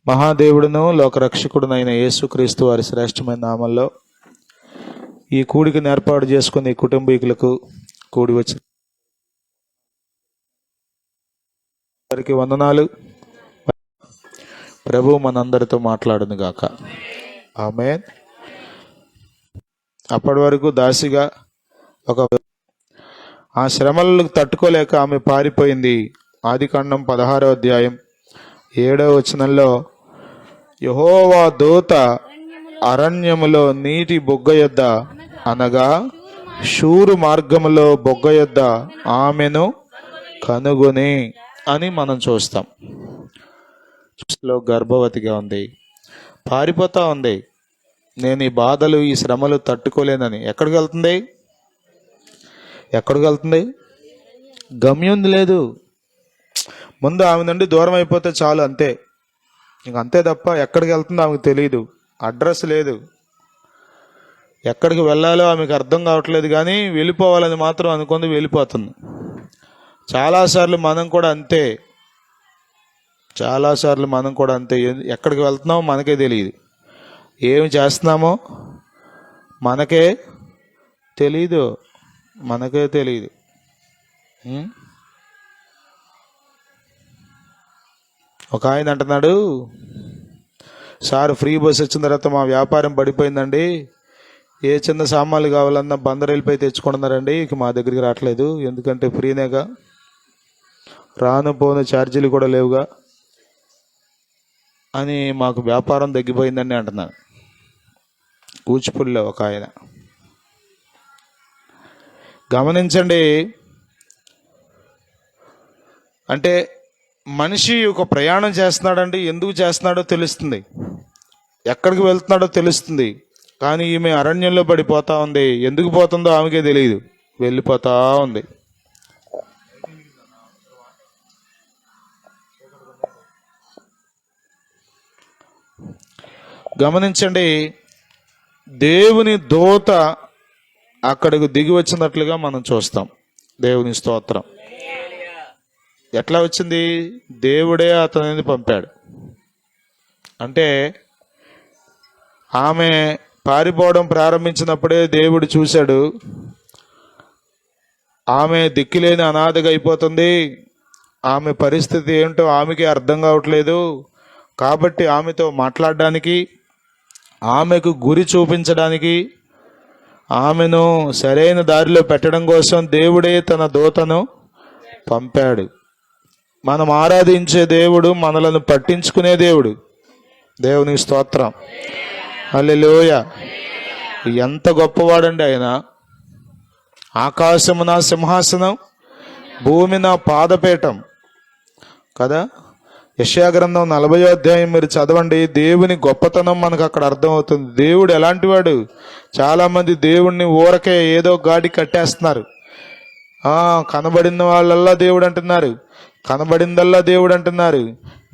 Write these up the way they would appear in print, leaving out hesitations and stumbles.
మహాదేవుడును లోకరక్షకుడునైన యేసుక్రీస్తు వారి శ్రేష్టమైన నామంలో ఈ కూడికను ఏర్పాటు చేసుకుని కుటుంబీకులకు కూడి వచ్చిన వారికి వందనాలు. ప్రభు మనందరితో మాట్లాడును గాక. ఆమేన్. అప్పటి వరకు దాసిగా ఆ శ్రమలకు తట్టుకోలేక ఆమె పారిపోయింది. ఆదికాండం 16వ అధ్యాయం 7వ వచనంలో, యెహోవా దూత అరణ్యములో నీటి బొగ్గ యొద్ద అనగా షూరు మార్గములో బొగ్గ యొద్ద ఆమెను కనుగొని అని మనం చూస్తాం. గర్భవతిగా ఉంది, పారిపోతా ఉంది. నేను ఈ బాధలు ఈ శ్రమలు తట్టుకోలేనని. ఎక్కడికి వెళ్తుంది? గమ్యం లేదు. ముందు ఆమె నుండి దూరం అయిపోతే చాలు, అంతే. అంతే తప్ప ఎక్కడికి వెళ్తుందో ఆమెకు తెలియదు. అడ్రస్ లేదు. ఎక్కడికి వెళ్ళాలో ఆమెకు అర్థం కావట్లేదు, కానీ వెళ్ళిపోవాలని మాత్రం అనుకుంది, వెళ్ళిపోతుంది. చాలాసార్లు మనం కూడా అంతే. ఎక్కడికి వెళ్తున్నామో మనకే తెలియదు, ఏమి చేస్తున్నామో మనకే తెలీదు. ఒక ఆయన అంటున్నాడు, సార్ ఫ్రీ బస్ వచ్చిన తర్వాత మా వ్యాపారం పడిపోయిందండి, ఏ చిన్న సామాన్లు కావాలన్నా బందరు వెళ్ళిపోయి తెచ్చుకుంటున్నారండి, ఇక మా దగ్గరికి రావట్లేదు, ఎందుకంటే ఫ్రీనేగా, రాను పోను ఛార్జీలు కూడా లేవుగా అని మాకు వ్యాపారం తగ్గిపోయిందని అంటున్నాను. కూచిపూడిలో ఒక ఆయన. గమనించండి, అంటే మనిషి ఒక ప్రయాణం చేస్తున్నాడండి, ఎందుకు చేస్తున్నాడో తెలుస్తుంది, ఎక్కడికి వెళ్తున్నాడో తెలుస్తుంది. కానీ ఈమె అరణ్యంలో పడిపోతా ఉంది. ఎందుకు పోతుందో ఆమెకే తెలియదు, వెళ్ళిపోతా ఉంది. గమనించండి, దేవుని దూత అక్కడికి దిగి వచ్చినట్లుగా మనం చూస్తాం. దేవుని స్తోత్రం. ఎట్లా వచ్చింది? దేవుడే అతనిని పంపాడు. అంటే ఆమె పారిపోవడం ప్రారంభించినప్పుడే దేవుడు చూశాడు, ఆమె దిక్కులేని అనాథగా అయిపోతుంది, ఆమె పరిస్థితి ఏంటో ఆమెకి అర్థం కావట్లేదు. కాబట్టి ఆమెతో మాట్లాడడానికి, ఆమెకు గురి చూపించడానికి, ఆమెను సరైన దారిలో పెట్టడం కోసం దేవుడే తన దూతను పంపాడు. మనం ఆరాధించే దేవుడు మనలను పట్టించుకునే దేవుడు. దేవుని స్తోత్రం. హల్లెలూయా. ఎంత గొప్పవాడండి ఆయన. ఆకాశము నా సింహాసనం, భూమి నా పాదపీఠం కదా. యెషయా గ్రంథం 40వ అధ్యాయం మీరు చదవండి, దేవుని గొప్పతనం మనకు అక్కడ అర్థమవుతుంది. దేవుడు ఎలాంటి వాడు? చాలామంది దేవుణ్ణి ఊరకే ఏదో గాడి కట్టేస్తున్నారు. కనబడిన వాళ్ళల్లా దేవుడు అంటున్నారు, కనబడిందల్లా దేవుడు అంటున్నారు.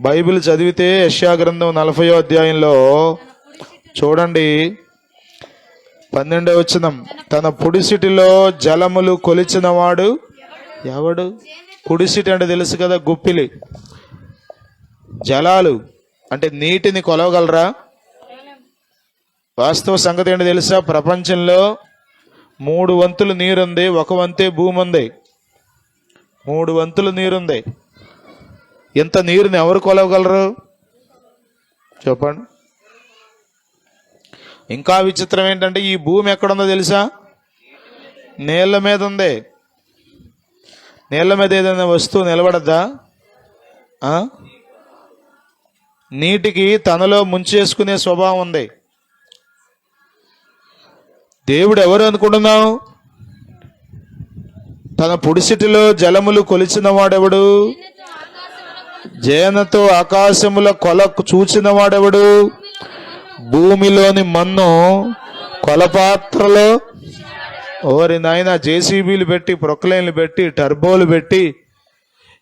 బైబిల్ చదివితే యెషయా గ్రంథం 40వ అధ్యాయంలో చూడండి, 12వ వచనం, తన పుడిసిటిలో జలములు కొలిచిన వాడు ఎవడు? పుడిసిటి అంటే తెలుసు కదా, గుప్పిలి. జలాలు అంటే నీటిని కొలవగలరా? వాస్తవ సంగతి ఏంటి తెలుసా? ప్రపంచంలో 3 వంతులు నీరుంది, 1 వంతే భూమి ఉంది. 3 వంతులు నీరుంది. ఇంత నీరుని ఎవరు కొలవగలరు చెప్పండి? ఇంకా విచిత్రం ఏంటంటే, ఈ భూమి ఎక్కడుందో తెలుసా? నీళ్ళ మీద ఉంది. నీళ్ళ మీద ఏదైనా వస్తువు నిలబడద్దా? నీటికి తనలో ముంచేసుకునే స్వభావం ఉంది. దేవుడు ఎవరు అనుకుంటున్నావు? తన పుడిసిటిలో జలములు కొలిచిన వాడెవడు? జేనతో ఆకాశముల కొలకు చూచిన వాడెవడు? భూమిలోని మన్ను కొలపాత్రలో. ఓరి నాయన, జేసీబీలు పెట్టి, ప్రొక్లైన్లు పెట్టి, టర్బోలు పెట్టి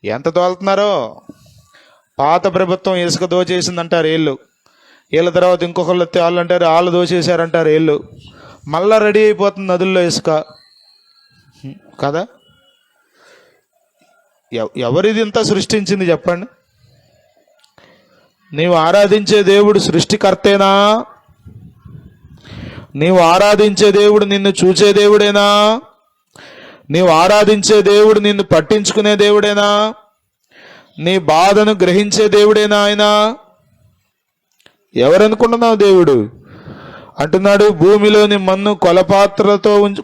ఎంత తోలుతున్నారో. పాత ప్రభుత్వం ఇసుక దోచేసిందంటారు ఏళ్ళు, వీళ్ళ తర్వాత ఇంకొకళ్ళు వాళ్ళు అంటారు వాళ్ళు దోచేశారంటారు ఏళ్ళు. మళ్ళా రెడీ అయిపోతుంది నదుల్లో ఇసుక కదా. ఎవరిది ఇంత సృష్టించింది చెప్పండి? నీవు ఆరాధించే దేవుడు సృష్టికర్తేనా? నీవు ఆరాధించే దేవుడు నిన్ను చూచే దేవుడేనా? నీవు ఆరాధించే దేవుడు నిన్ను పట్టించుకునే దేవుడేనా? నీ బాధను గ్రహించే దేవుడేనా ఆయన? ఎవరనుకుంటున్నావు దేవుడు? అంటున్నాడు, భూమిలోని మన్ను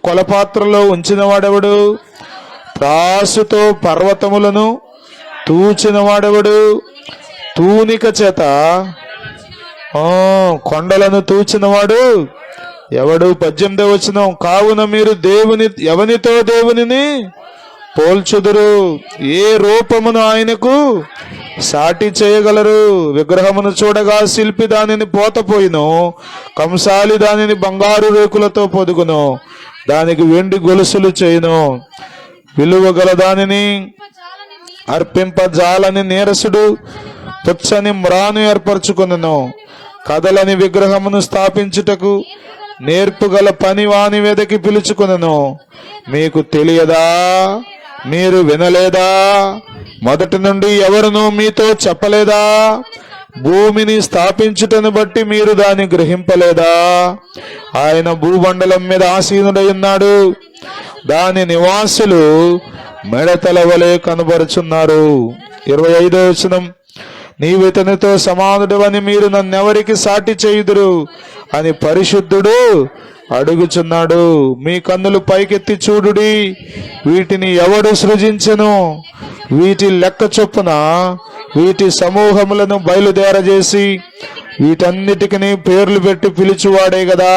కొలపాత్రలో ఉంచిన వాడెవడు? త్రాసుతో పర్వతములను తూచిన వాడెవడు? తూనిక చేత కొండలను తూచినవాడు ఎవడు? 18వ వచనం, కావున మీరు ఎవనితో దేవునిని పోల్చుదురు? ఏ రూపమును ఆయనకు సాటి చేయగలరు? విగ్రహమును చూడగా శిల్పి దానిని పోతపోయిను, కంసాలి దానిని బంగారు రేకులతో పొదుగును, దానికి వెండి గొలుసులు చేయును. విలువగల దానిని అర్పింపజాలని నీరసుడు తుచ్చని మ్రాను ఏర్పరచుకును. కదలని విగ్రహమును స్థాపించుటకు నేర్పుగల పని వాని వెదకి పిలుచుకును. మీకు తెలియదా? మీరు వినలేదా? మొదటి నుండి ఎవరునూ మీతో చెప్పలేదా? భూమిని స్థాపించుటను బట్టి మీరు దాన్ని గ్రహింపలేదా? ఆయన భూమండలం మీద ఆసీనుడై ఉన్నాడు, దాని నివాసులు మెడతల వలె కనబరుచున్నారు. 25వ వచనం, నీవు ఇతనితో సమానుడవని మీరు నన్నెవరికి సాటి చేయుదురు అని పరిశుద్ధుడు అడుగుచున్నాడు. మీ కన్నులు పైకెత్తి చూడుడి, వీటిని ఎవడు సృజించెను? వీటి లెక్క చొప్పున వీటి సమూహములను బయలుదేరజేసి వీటన్నిటికీ పేర్లు పెట్టి పిలుచువాడే గదా.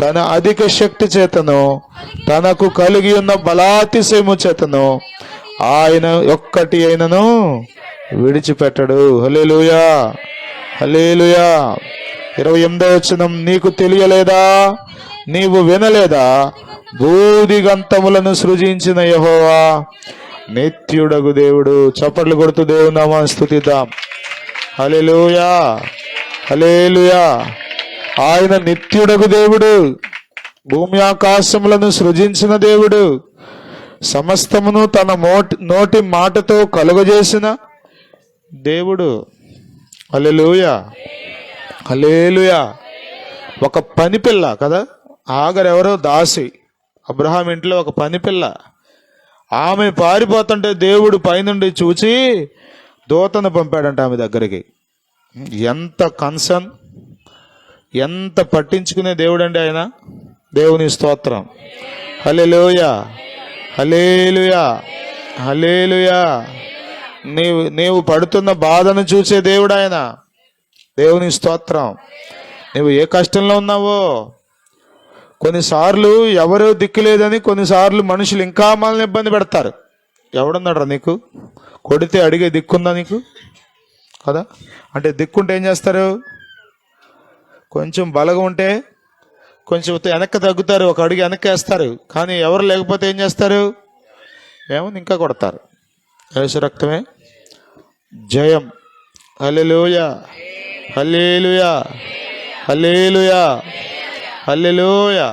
తన అధిక శక్తి చేతను తనకు కలిగి ఉన్న బలాతిశయము చేతను ఆయన ఒక్కటి అయినను విడిచిపెట్టడు. హల్లెలూయా, హల్లెలూయా. 28వ వచనం, నీకు తెలియలేదా? నీవు వినలేదా? భూదిగంతములను సృజించిన యెహోవా నిత్యుడగు దేవుడు. చప్పట్లు కొడుతూ దేవుని నామాన్ని స్తుతిద్దాం. హల్లెలూయా, హల్లెలూయా. ఆయన నిత్యుడగు దేవుడు, భూమి ఆకాశములను సృజించిన దేవుడు, సమస్తమును తన నోటి మాటతో కలుగజేసిన దేవుడు. హల్లెలూయా, హల్లెలూయా. ఒక పని పిల్ల కదా, ఆగరు ఎవరో దాసి, అబ్రహాం ఇంట్లో ఒక పని పిల్ల. ఆమె పారిపోతుంటే దేవుడు పైనుండి చూచి దూతను పంపాడంట ఆమె దగ్గరికి. ఎంత కన్సర్న్, ఎంత పట్టించుకునే దేవుడు అండి ఆయన. దేవుని స్తోత్రం. హల్లెలూయా, హల్లెలూయా, హల్లెలూయా. నీవు పడుతున్న బాధను చూసే దేవుడు ఆయన. దేవుని స్తోత్రం. నువ్వు ఏ కష్టంలో ఉన్నావో, కొన్నిసార్లు ఎవరో దిక్కులేదని కొన్నిసార్లు మనుషులు ఇంకా మనల్ని ఇబ్బంది పెడతారు. ఎవడున్నాడు నీకు? కొడితే అడిగే దిక్కుందా నీకు? కదా. అంటే దిక్కుంటే ఏం చేస్తారు? కొంచెం బలగా ఉంటే కొంచెం వెనక్కి తగ్గుతారు, ఒక అడుగు వెనక్కి వేస్తారు. కానీ ఎవరు లేకపోతే ఏం చేస్తారు? ఏమని ఇంకా కొడతారు. యేసు రక్తమే జయం. హల్లెలూయా, హల్లెలూయా, హల్లెలూయా, హల్లెలూయా.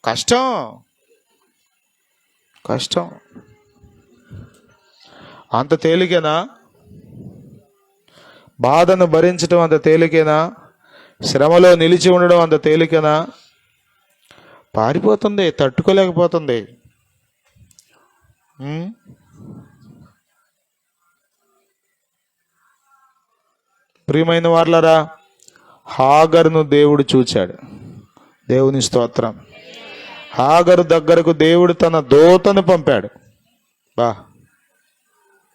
కష్టం, కష్టం. అంత తేలికేనా? బాధను భరించడం అంత తేలికేనా? శ్రమలో నిలిచి ఉండడం అంత తేలికేనా? పారిపోతుంది, తట్టుకోలేకపోతుంది. ప్రియమైన వార్లారా, హాగరును దేవుడు చూచాడు. దేవుని స్తోత్రం. హాగరు దగ్గరకు దేవుడు తన దూతను పంపాడు.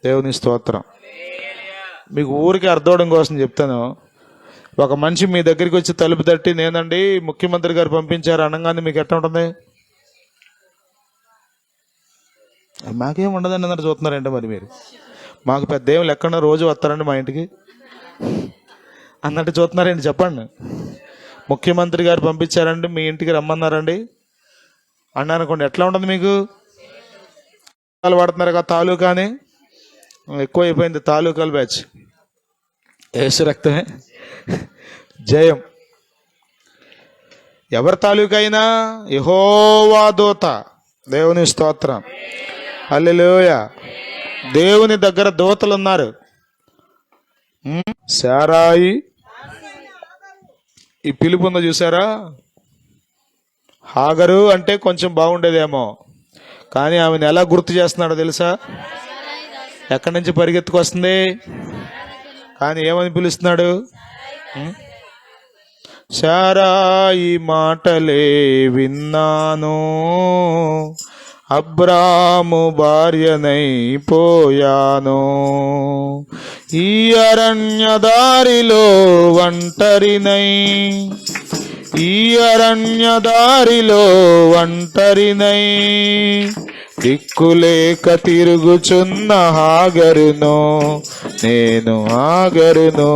దేవుని స్తోత్రం. మీకు ఊరికి అర్థం కోసం చెప్తాను. ఒక మనిషి మీ దగ్గరికి వచ్చి తలుపు తట్టి, నేనండి ముఖ్యమంత్రి గారు పంపించారు అనగానే మీకు ఎట్లా ఉంటుంది? మాకేం ఉండదండి అన్నట్టు చూస్తున్నారంటే మరి మీరు. మాకు పెద్ద ఏం లెక్కన రోజు వస్తారండి మా ఇంటికి అన్నట్టు చూస్తున్నారండి. చెప్పండి, ముఖ్యమంత్రి గారు పంపించారండి మీ ఇంటికి రమ్మన్నారండి అన్నా అనుకోండి, ఎట్లా ఉంటుంది మీకు? వాడుతున్నారు కదా తాలూకా అని, ఎక్కువ అయిపోయింది తాలూకాలు బ్యాచ్. యేసు రక్తమే జయం. ఎవరి తాలూకా అయినా యెహోవా దూత. దేవుని స్తోత్రం. హల్లెలూయా. దేవుని దగ్గర దూతలు ఉన్నారు. శారాయి, ఈ పిలుపు ఉందో చూసారా? హాగరు అంటే కొంచెం బాగుండేదేమో, కానీ ఆమెను ఎలా గుర్తు చేస్తున్నాడో తెలుసా? ఎక్కడి నుంచి పరిగెత్తుకొస్తుంది, కానీ ఏమని పిలుస్తున్నాడు? శారాయి మాటలే విన్నాను, అబ్రాము భార్యనైపోయాను, ఈ అరణ్యదారిలో ఒంటరినై, ఈ అరణ్యదారిలో ఒంటరినై, దిక్కులేక తిరుగుచున్న హాగరును, నేను హాగరును,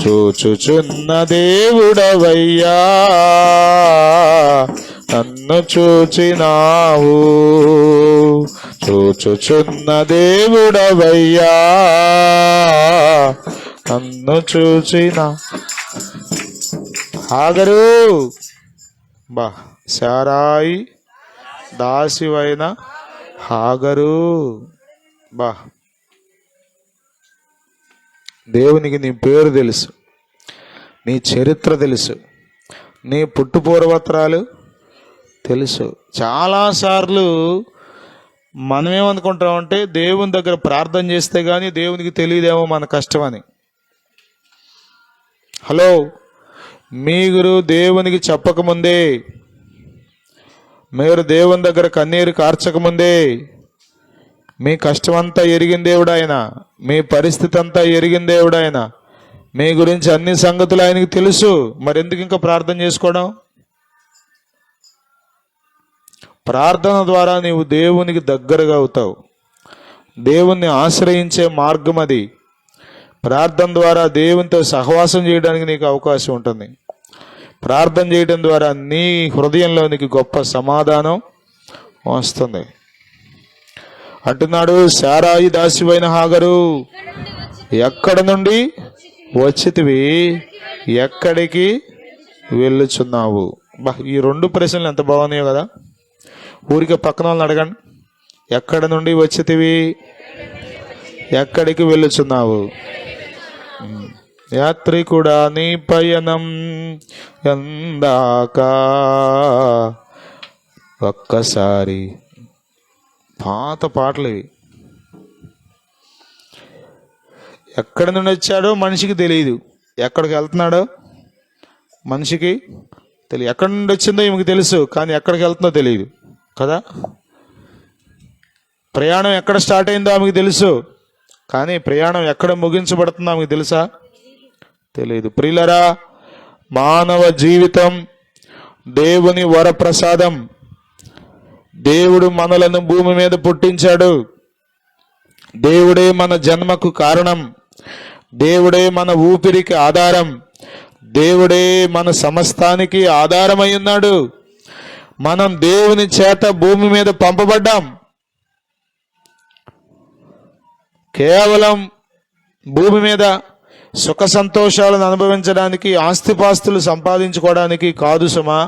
చూచుచున్న దేవుడవయ్యా, నన్ను చూచినావు, చూచుచున్న దేవుడవయ్యా, నన్ను చూచిన. హాగరు బా, శారాయి దాసివైన హాగరు బా, దేవునికి నీ పేరు తెలుసు, నీ చరిత్ర తెలుసు, నీ పుట్టుపూర్వత్రాలు తెలుసు. చాలాసార్లు మనం ఏమనుకుంటామంటే దేవుని దగ్గర ప్రార్థన చేస్తే కానీ దేవునికి తెలియదేమో మన కష్టమని. హలో, మీరు దేవునికి చెప్పకముందే, మీరు దేవుని దగ్గర కన్నీరు కార్చకముందే మీ కష్టమంతా ఎరిగిన దేవుడు ఆయన, మీ పరిస్థితి అంతా ఎరిగిన దేవుడు ఆయన, మీ గురించి అన్ని సంగతులు ఆయనకి తెలుసు. మరి ఎందుకు ఇంకా ప్రార్థన చేసుకోవడం? ప్రార్థన ద్వారా నీవు దేవునికి దగ్గరగా అవుతావు. దేవుణ్ణి ఆశ్రయించే మార్గం అది. ప్రార్థన ద్వారా దేవునితో సహవాసం చేయడానికి నీకు అవకాశం ఉంటుంది. ప్రార్థన చేయడం ద్వారా నీ హృదయంలోనికి గొప్ప సమాధానం వస్తుంది. అంటున్నాడు, శారాయి దాసివైన హాగరు, ఎక్కడి నుండి వచ్చితివి, ఎక్కడికి వెళ్ళుచున్నావు? బా, ఈ రెండు ప్రశ్నలు ఎంత బాగున్నాయో కదా. ఊరికే పక్కన వాళ్ళని అడగండి, ఎక్కడి నుండి వచ్చితివి, ఎక్కడికి వెళ్ళుచున్నావు? యాత్రికుడా నీ పయనం ఎందాక, ఒక్కసారి. పాత పాటలు ఇవి. ఎక్కడి నుండి వచ్చాడో మనిషికి తెలియదు, ఎక్కడికి వెళ్తున్నాడో మనిషికి తెలియదు. ఎక్కడి నుండి వచ్చిందో ఈమెకి తెలుసు, కానీ ఎక్కడికి వెళ్తుందో తెలియదు కదా. ప్రయాణం ఎక్కడ స్టార్ట్ అయిందో ఆమెకు తెలుసు, కానీ ప్రయాణం ఎక్కడ ముగించబడుతుందో ఆమెకు తెలుసా? తెలియదు. ప్రియులరా, మానవ జీవితం దేవుని వరప్రసాదం. దేవుడు మనలను భూమి మీద పుట్టించాడు. దేవుడే మన జన్మకు కారణం. దేవుడే మన ఊపిరికి ఆధారం. దేవుడే మన సమస్తానికి ఆధారమై ఉన్నాడు. మనం దేవుని చేత భూమి మీద పంపబడ్డాం. కేవలం భూమి మీద సుఖ సంతోషాలను అనుభవించడానికి, ఆస్తిపాస్తులు సంపాదించుకోవడానికి కాదు సుమా.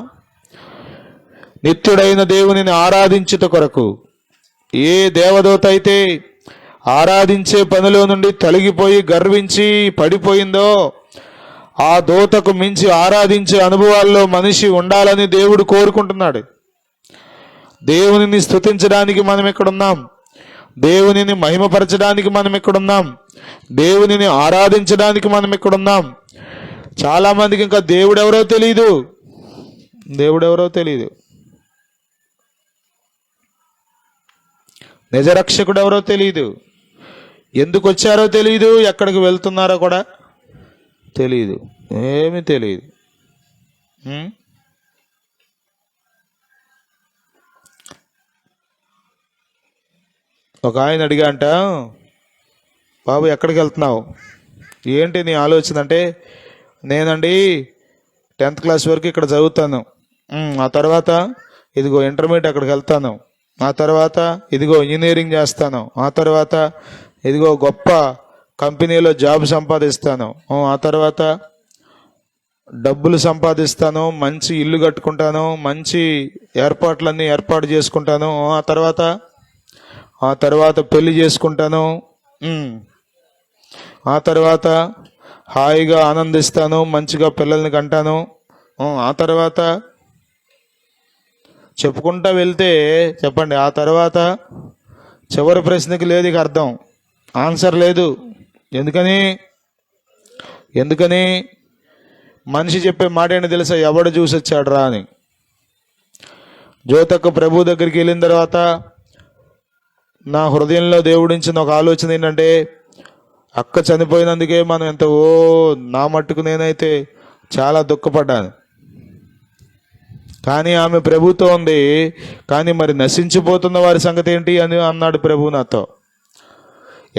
నిత్యుడైన దేవునిని ఆరాధించుట కొరకు. ఏ దేవదూత అయితే ఆరాధించే పనిలో నుండి తొలగిపోయి గర్వించి పడిపోయిందో, ఆ దూతకు మించి ఆరాధించే అనుభవాల్లో మనిషి ఉండాలని దేవుడు కోరుకుంటున్నాడు. దేవునిని స్తుతించడానికి మనం ఎక్కడున్నాం, దేవునిని మహిమపరచడానికి మనం ఎక్కడున్నాం, దేవునిని ఆరాధించడానికి మనం ఎక్కడున్నాం. చాలా మందికి ఇంకా దేవుడెవరో తెలియదు, దేవుడెవరో తెలియదు, నిజరక్షకుడు ఎవరో తెలియదు, ఎందుకు వచ్చారో తెలియదు, ఎక్కడికి వెళ్తున్నారో కూడా తెలియదు, ఏమీ తెలియదు. ఒక ఆయన అడిగా అంట, బాబు ఎక్కడికి వెళ్తున్నావు, ఏంటి నీ ఆలోచన అంటే, నేనండి 10th క్లాస్ వరకు ఇక్కడ చదువుతాను, ఆ తర్వాత ఇదిగో ఇంటర్మీడియట్ అక్కడికి వెళ్తాను, ఆ తర్వాత ఇదిగో ఇంజనీరింగ్ చేస్తాను, ఆ తర్వాత ఇదిగో గొప్ప కంపెనీలో జాబ్ సంపాదిస్తాను, ఆ తర్వాత డబ్బులు సంపాదిస్తాను, మంచి ఇల్లు కట్టుకుంటాను, మంచి ఏర్పాట్లన్నీ ఏర్పాటు చేసుకుంటాను, ఆ తర్వాత పెళ్లి చేసుకుంటాను, ఆ తర్వాత హాయిగా ఆనందిస్తాను, మంచిగా పిల్లల్ని కంటాను. ఆ తర్వాత చెప్పుకుంటా వెళ్తే చెప్పండి, ఆ తర్వాత చివరి ప్రశ్నకి లేదు ఇక అర్థం, ఆన్సర్ లేదు. ఎందుకని మనిషి చెప్పే మాట ఏంటి తెలుసా? ఎవడు చూసి వచ్చాడు రా అని. జ్యోతక్క ప్రభు దగ్గరికి వెళ్ళిన తర్వాత నా హృదయంలో దేవుడించిన ఒక ఆలోచన ఏంటంటే, అక్క చనిపోయినందుకే మనం నా మట్టుకు నేనైతే చాలా దుఃఖపడ్డాను. కానీ ఆమె ప్రభుతో ఉంది. కానీ మరి నశించిపోతున్న వారి సంగతి ఏంటి అని అన్నాడు ప్రభు నాతో.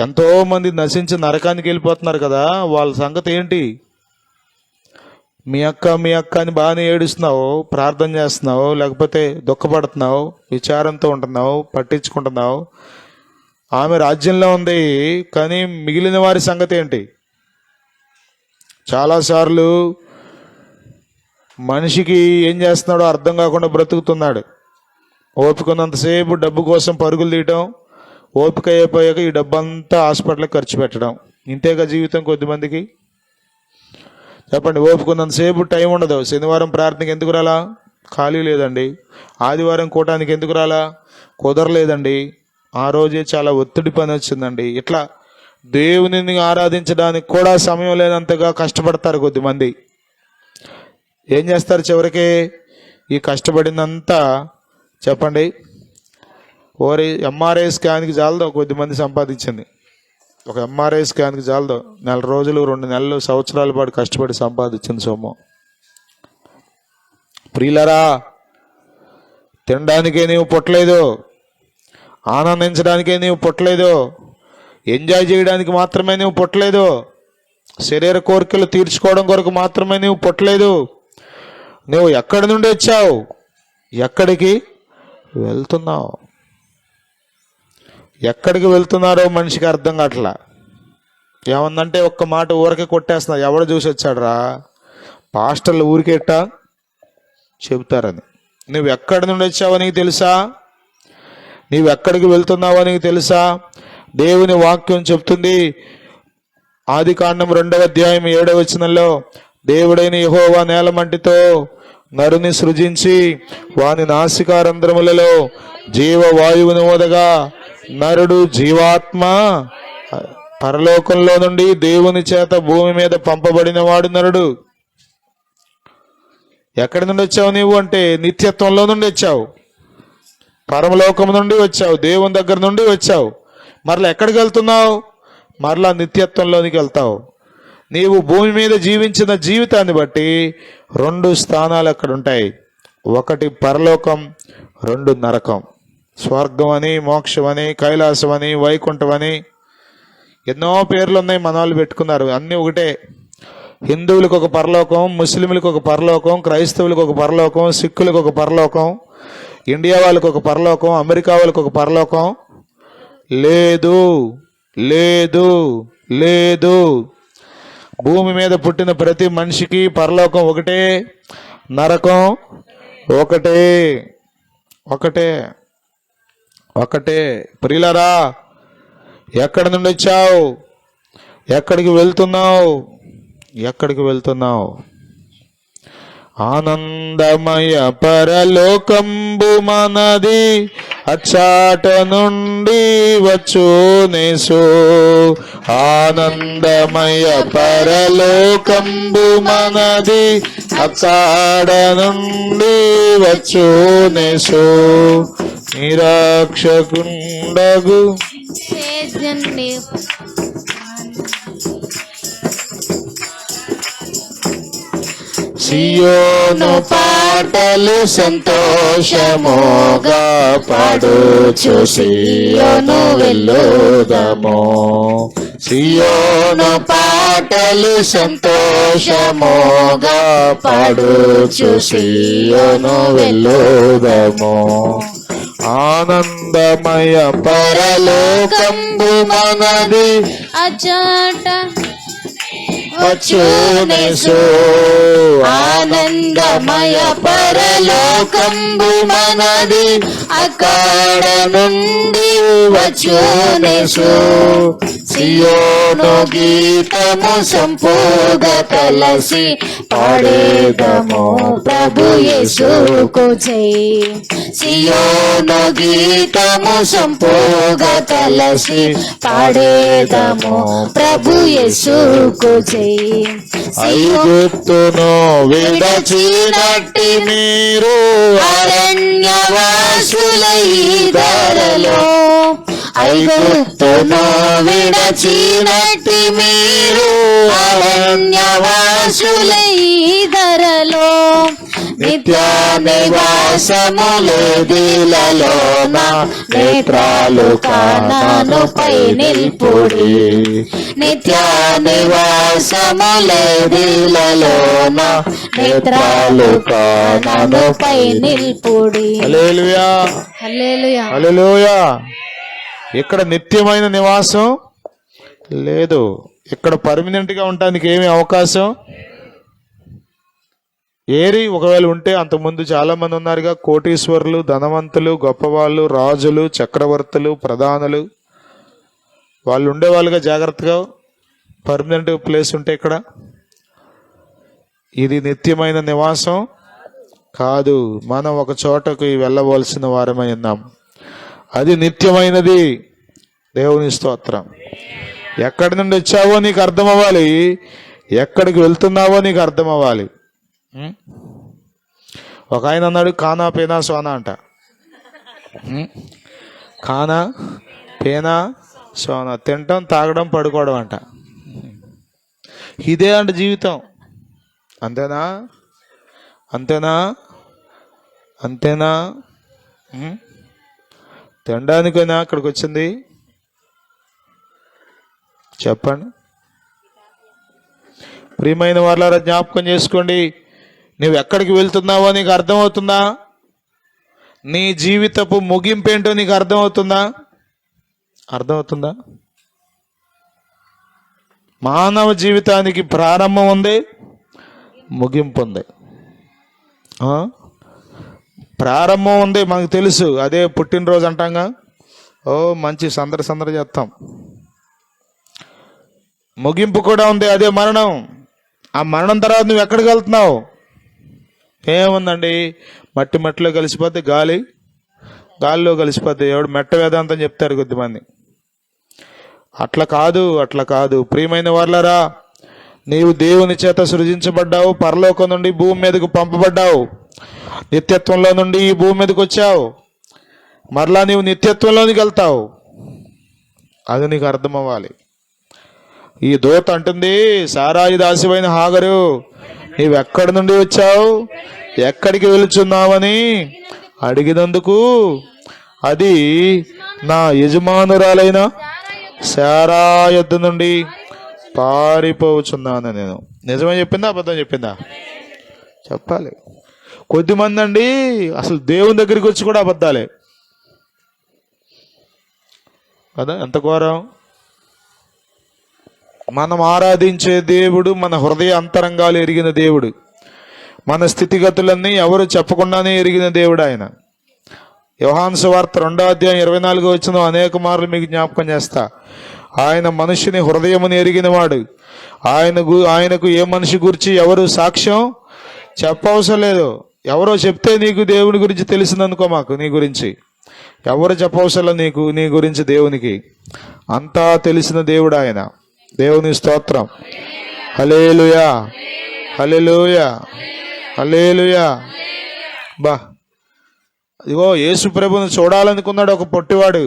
ఎంతోమంది నశించి నరకానికి వెళ్ళిపోతున్నారు కదా, వాళ్ళ సంగతి ఏంటి? మీ అక్క అని బాగానే ఏడుస్తున్నావు, ప్రార్థన చేస్తున్నావు, లేకపోతే దుఃఖపడుతున్నావు, విచారంతో ఉంటున్నావు, పట్టించుకుంటున్నావు. ఆమె రాజ్యంలో ఉంది, కానీ మిగిలిన వారి సంగతి ఏంటి? చాలాసార్లు మనిషికి ఏం చేస్తున్నాడో అర్థం కాకుండా బ్రతుకుతున్నాడు. ఓపికన్నంతసేపు డబ్బు కోసం పరుగులు తీయటం, ఓపిక అయిపోయాక ఈ డబ్బంతా హాస్పిటల్కి ఖర్చు పెట్టడం. ఇంతేగా జీవితం కొద్దిమందికి. చెప్పండి, ఓపుకున్నంతసేపు టైం ఉండదు. శనివారం ప్రార్థనకి ఎందుకు రాలా? ఖాళీ లేదండి. ఆదివారం కూటానికి ఎందుకు రాలా? కుదరలేదండి. ఆ రోజే చాలా ఒత్తిడి పని వచ్చిందండి. ఇట్లా దేవునిని ఆరాధించడానికి కూడా సమయం లేనంతగా కష్టపడతారు కొద్దిమంది. ఏం చేస్తారు చివరికి? ఈ కష్టపడిందంతా చెప్పండి, ఎంఆర్ఐ స్కాన్కి చాలదో కొద్దిమంది సంపాదించింది. ఒక ఎంఆర్ఐ స్కాన్కి చాలదు 4 రోజులు, 2 నెలలు, సంవత్సరాల పాటు కష్టపడి సంపాదించింది సొమ్ము. ప్రియులరా, తినడానికే నీవు పుట్టలేదు, ఆనందించడానికే నీవు పుట్టలేదు, ఎంజాయ్ చేయడానికి మాత్రమే నువ్వు పుట్టలేదు, శరీర కోరికలు తీర్చుకోవడం కొరకు మాత్రమే నువ్వు పుట్టలేదు. నువ్వు ఎక్కడి నుండి వచ్చావు? ఎక్కడికి వెళ్తున్నావు? ఎక్కడికి వెళ్తున్నారో మనిషికి అర్థం కావట్లా. ఏమందంటే ఒక్క మాట ఊరికే కొట్టేస్తున్నా, ఎవడు చూసి వచ్చాడు రా, పాస్టర్లు ఊరికేట్టా చెబుతారని. నువ్వు ఎక్కడి నుండి వచ్చావో నీకు తెలుసా? నీవు ఎక్కడికి వెళ్తున్నావో నీకు తెలుసా? దేవుని వాక్యం చెప్తుంది. ఆదికాండం 2వ అధ్యాయం 7వ వచనంలో, దేవుడైన యెహోవా నేలమంటితో నరుని సృజించి వాని నాసికారంధ్రములలో జీవవాయువును ఊదగా నరుడు జీవాత్మ పరలోకంలో నుండి దేవుని చేత భూమి మీద పంపబడిన వాడు నరుడు. ఎక్కడి నుండి వచ్చావు నీవు అంటే, నిత్యత్వంలో నుండి వచ్చావు, పరమలోకం నుండి వచ్చావు, దేవుని దగ్గర నుండి వచ్చావు. మరలా ఎక్కడికి వెళ్తున్నావు? మరలా నిత్యత్వంలోనికి వెళ్తావు. నీవు భూమి మీద జీవించిన జీవితాన్ని బట్టి 2 స్థానాలు అక్కడ ఉంటాయి. 1 పరలోకం, 2 నరకం. స్వర్గం అని, మోక్షం అని, కైలాసం అని, వైకుంఠం అని ఎన్నో పేర్లు ఉన్నాయి, మన వాళ్ళు పెట్టుకున్నారు. అన్నీ ఒకటే. హిందువులకు ఒక పరలోకం, ముస్లింలకు ఒక పరలోకం, క్రైస్తవులకు ఒక పరలోకం, సిక్కులకు ఒక పరలోకం, ఇండియా వాళ్ళకు ఒక పరలోకం, అమెరికా వాళ్ళకు ఒక పరలోకం. లేదు లేదు లేదు. భూమి మీద పుట్టిన ప్రతి మనిషికి పరలోకం ఒకటే, నరకం ఒకటే. ఒకటే ఒకటే. ప్రియులరా, ఎక్కడి నుండి వచ్చావు? ఎక్కడికి వెళ్తున్నావు? ఎక్కడికి వెళ్తున్నావు? ఆనందమయ పరలోకంబు మనది, అచ్చాట నుండి వచ్చునేసు. ఆనందమయ పరలోకంబు మనది, అచ్చాట నుండి వచ్చునేసు. నిరాక్షకుండగు సియోను పాటలు సంతోషముగా పాడుచు సియోను వెళ్ళుదము. సియోను పాటలు సంతోషముగా పాడుచు సియోను వెళ్ళుదము. ఆనందమయ పరలోకంబు మనది, అచాట వచ్చునేసు. ఆనందమయ పరలోకంబు మనది, అక కాడ నుండి వచ్చునేసు సియోను గీతము సంపూగా కలసి పాడేదము ప్రభు యేసుకు జై. సియోను గీతము సంపూగా కలసి పాడేదము ప్రభు యేసుకు జై. ఐగుప్తును విడచినట్టి మీరు అరణ్యవాసులై ధరలో ఐగుప్తును విడచినట్టి మీరు అరణ్యవాసులై ధరలో నిత్య నివాసములేదిలలోన నేత్రాలు కానానుపై నిల్పుడి. నిత్య నివాసములేదిలలోన నేత్రాలు కానానుపై నిల్పుడి. హల్లెలూయా హల్లెలూయా హల్లెలూయా. ఇక్కడ నిత్యమైన నివాసం లేదు. ఇక్కడ పర్మనెంట్ గా ఉండడానికి ఏమి అవకాశం ఏరి ఒకవేళ ఉంటే అంతకుముందు చాలా మంది ఉన్నారుగా, కోటీశ్వరులు, ధనవంతులు, గొప్పవాళ్ళు, రాజులు, చక్రవర్తులు, ప్రధానులు, వాళ్ళు ఉండేవాళ్ళుగా జాగ్రత్తగా. పర్మనెంట్ ప్లేస్ ఉంటే ఇక్కడ ఇది నిత్యమైన నివాసం కాదు. మనం ఒక చోటకు వెళ్ళవలసిన వారమై ఉన్నాం. అది నిత్యమైనది. దేవుని స్తోత్రం. ఎక్కడి నుండి వచ్చావో నీకు అర్థం అవ్వాలి, ఎక్కడికి వెళ్తున్నావో నీకు అర్థం అవ్వాలి. ఒక ఆయన అన్నాడు కానా పేనా సోనా అంట. కానా పేనా సోనా, తినటం తాగడం పడుకోవడం అంట. ఇదే అంట జీవితం. అంతేనా అంతేనా అంతేనా? తినడానికైనా అక్కడికి వచ్చింది చెప్పండి. ప్రియమైన వాళ్ళారా, జ్ఞాపకం చేసుకోండి. నువ్వు ఎక్కడికి వెళ్తున్నావో నీకు అర్థమవుతుందా? నీ జీవితపు ముగింపు ఏంటో నీకు అర్థమవుతుందా? అర్థమవుతుందా? మానవ జీవితానికి ప్రారంభం ఉంది, ముగింపు ఉంది. ప్రారంభం ఉంది మనకు తెలుసు, అదే పుట్టినరోజు అంటాంగా, ఓ మంచి సందడి చేస్తాం. ముగింపు కూడా ఉంది, అదే మరణం. ఆ మరణం తర్వాత నువ్వు ఎక్కడికి వెళ్తున్నావు? ఏముందండి, మట్టిలో కలిసిపోతే గాలిలో కలిసిపోతే ఎవడు మెట్ట వేదాంతం చెప్తారు కొద్దిమంది. అట్లా కాదు. ప్రియమైన వాళ్ళారా, నీవు దేవుని చేత సృజించబడ్డావు, పరలోకం నుండి భూమి మీదకు పంపబడ్డావు, నిత్యత్వంలో నుండి ఈ భూమి మీదకి వచ్చావు, మరలా నీవు నిత్యత్వంలోనికి వెళ్తావు. అది నీకు అర్థం అవ్వాలి. ఈ దూత అంటుంది, సారాయి దాసివైన హాగరు, నీవెక్కడి నుండి వచ్చావు, ఎక్కడికి వెళుచున్నావని అడిగినందుకు అది నా యజమానురాలైన సారా యొద్ద నుండి పారిపోవచ్చున్నాను నేను. నిజమే చెప్పిందా అబద్ధం చెప్పిందా? చెప్పాలి. కొద్దిమంది అండి అసలు దేవుని దగ్గరికి వచ్చి కూడా అబద్ధాలే కదా. ఎంత ఘోరం. మనం ఆరాధించే దేవుడు మన హృదయ అంతరంగాలు ఎరిగిన దేవుడు. మన స్థితిగతులన్నీ ఎవరు చెప్పకుండానే ఎరిగిన దేవుడు ఆయన. యోహాను సువార్త 2:24 అనేక మార్లు మీకు జ్ఞాపకం చేస్తా. ఆయన మనుషుని హృదయముని ఎరిగినవాడు. ఆయనకు ఏ మనిషి గురించి ఎవరు సాక్ష్యం చెప్పవసరం లేదు. ఎవరో చెప్తే నీకు దేవుని గురించి తెలిసిందనుకో, మాకు నీ గురించి ఎవరు చెప్పవసరం నీకు, నీ గురించి దేవునికి అంతా తెలిసిన దేవుడు ఆయన. దేవుని స్తోత్రం. హల్లెలూయా హల్లెలూయా హల్లెలూయా. బా, ఇదిగో యేసు ప్రభుని చూడాలనుకున్నాడు ఒక పొట్టివాడు,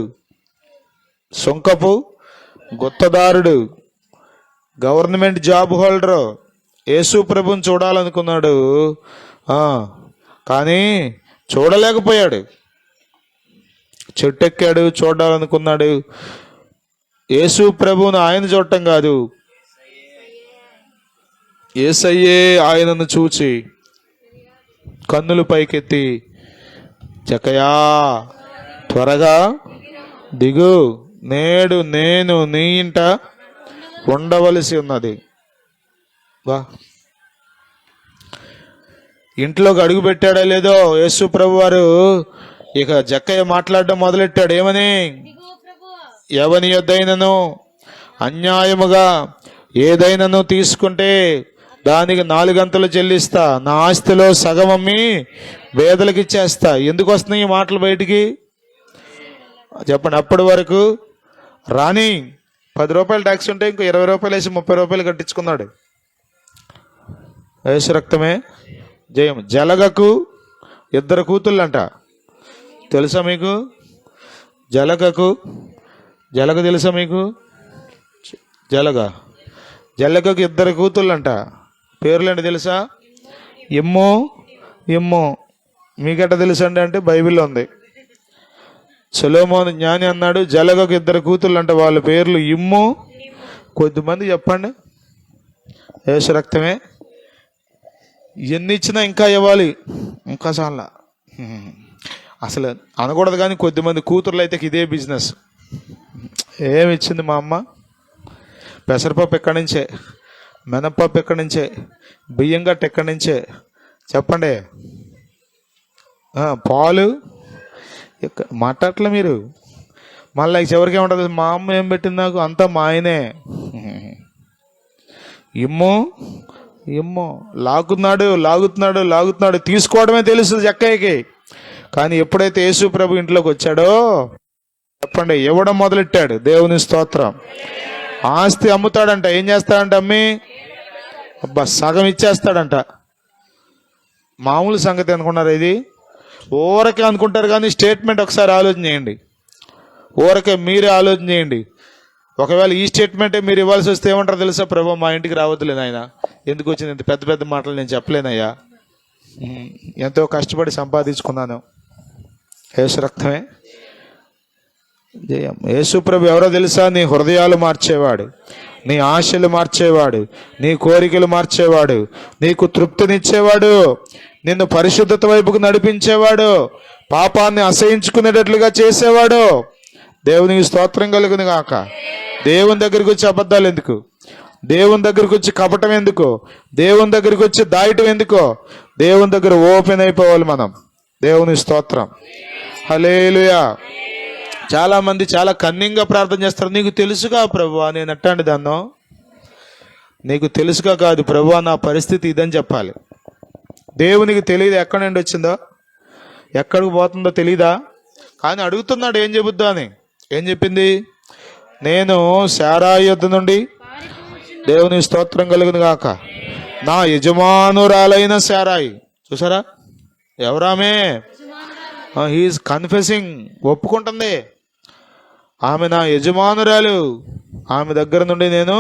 సొంకపు గుత్తదారుడు, గవర్నమెంట్ జాబ్ హోల్డరు. యేసు ప్రభుని చూడాలనుకున్నాడు, కానీ చూడలేకపోయాడు. చెట్టెక్కాడు, చూడాలనుకున్నాడు. యేసు ప్రభువును ఆయన చూడటం కాదు, యేసయ్యే ఆయనను చూచి కన్నులు పైకెత్తి, చకయా త్వరగా దిగు, నేడు నేను నీ ఇంట ఉండవలసి ఉన్నది. వా, ఇంట్లోకి అడుగు పెట్టాడో లేదో యేసు ప్రభు వారు ఇక జక్కయ్య మాట్లాడడం మొదలెట్టాడు. ఏమని? ఎవని యొద్దైనను అన్యాయముగా ఏదైనాను తీసుకుంటే దానికి 4 గంటలు చెల్లిస్తా, నా ఆస్తిలో సగం అమ్మి పేదలకు ఇచ్చేస్తా. ఎందుకు వస్తున్నాయి ఈ మాటలు బయటికి చెప్పండి? అప్పటి వరకు రాని 10 రూపాయలు ట్యాక్స్ ఉంటే ఇంకో 20 రూపాయలు వేసి 30 రూపాయలు కట్టించుకున్నాడు. యేసు రక్తమే జయం. జలగకు 2 కూతుళ్ళంట. తెలుసా మీకు? జలగకు తెలుసా మీకు? జలగకు 2 కూతుళ్ళంట. పేర్లేంటి తెలుసా? ఇమ్మో. మీకెట్ట తెలుసండి అంటే బైబిల్లో ఉంది. సొలొమోను జ్ఞాని అన్నాడు జలగకు 2 కూతుళ్ళంట, వాళ్ళ పేర్లు ఇమ్ము. కొద్దిమంది చెప్పండి. యేసు రక్తమే. ఎన్ని ఇచ్చినా ఇంకా ఇవ్వాలి, ఇంకా చాలా. అసలు అనకూడదు కానీ కొద్దిమంది కూతుర్లు అయితే ఇదే బిజినెస్. ఏమి ఇచ్చింది మా అమ్మ? పెసరపప్పు ఎక్కడి నుంచే, మినపప్పు ఎక్కడి నుంచే, బియ్యం గట్ట ఎక్కడి నుంచే చెప్పండి. పాలు మాట్లాడలే మీరు. మళ్ళీ చివరికి ఏముంటుంది? మా అమ్మ ఏం పెట్టింది నాకు? అంతా మా ఆయనే. ఇమ్మో లాగుతున్నాడు. తీసుకోవడమే తెలుసు జక్కయ్యకి. కానీ ఎప్పుడైతే యేసు ప్రభు ఇంట్లోకి వచ్చాడో చెప్పండి, ఇవ్వడం మొదలెట్టాడు. దేవుని స్తోత్రం. ఆస్తి అమ్ముతాడంట. ఏం చేస్తాడంట? అమ్మి సగం ఇచ్చేస్తాడంట. మామూలు సంగతి అనుకున్నారు ఇది? ఊరకే అనుకుంటారు కానీ స్టేట్మెంట్ ఒకసారి ఆలోచన చేయండి. ఊరకే మీరే ఆలోచన చేయండి. ఒకవేళ ఈ స్టేట్మెంటే మీరు ఇవ్వాల్సి వస్తే ఏమంటారు తెలుసా? ప్రభు మా ఇంటికి రావద్దులేదు ఆయన, ఎందుకు వచ్చింది ఇంత పెద్ద పెద్ద మాటలు నేను చెప్పలేనయ్యా, ఎంతో కష్టపడి సంపాదించుకున్నాను. యేసు రక్తమే జయం. యేసు ప్రభు ఎవరో తెలుసా? నీ హృదయాలు మార్చేవాడు, నీ ఆశలు మార్చేవాడు, నీ కోరికలు మార్చేవాడు, నీకు తృప్తినిచ్చేవాడు, నిన్ను పరిశుద్ధత వైపుకు నడిపించేవాడు, పాపాన్ని అసహించుకునేటట్లుగా చేసేవాడు. దేవునికి స్తోత్రం కలుగును గాక. దేవుని దగ్గరికి వచ్చి అబద్ధాలు ఎందుకు? దేవుని దగ్గరికి వచ్చి కపటం ఎందుకు? దేవుని దగ్గరికి వచ్చి దాయటం ఎందుకో? దేవుని దగ్గర ఓపెన్ అయిపోవాలి మనం. దేవుని స్తోత్రం. హల్లెలూయా. చాలా మంది చాలా కన్నింగా ప్రార్థన చేస్తారు. నీకు తెలుసుగా ప్రభువా నేను ఎట్టాంటి దాన్నో? నీకు తెలుసుగా కాదు, ప్రభువా నా పరిస్థితి ఇదని చెప్పాలి. దేవునికి తెలియదు ఎక్కడి నుండి వచ్చిందో, ఎక్కడికి పోతుందో తెలీదా? కానీ అడుగుతున్నాడు ఏం చెబుద్దా అని. ఏం చెప్పింది? నేను శారాయి యొద్ద నుండి, దేవుని స్తోత్రం కలుగును గాక, నా యజమానురాలైన శారాయి. చూసారా ఎవరామే? He's confessing, ఒప్పుకుంటుంది. ఆమె నా యజమానురాలు, ఆమె దగ్గర నుండి నేను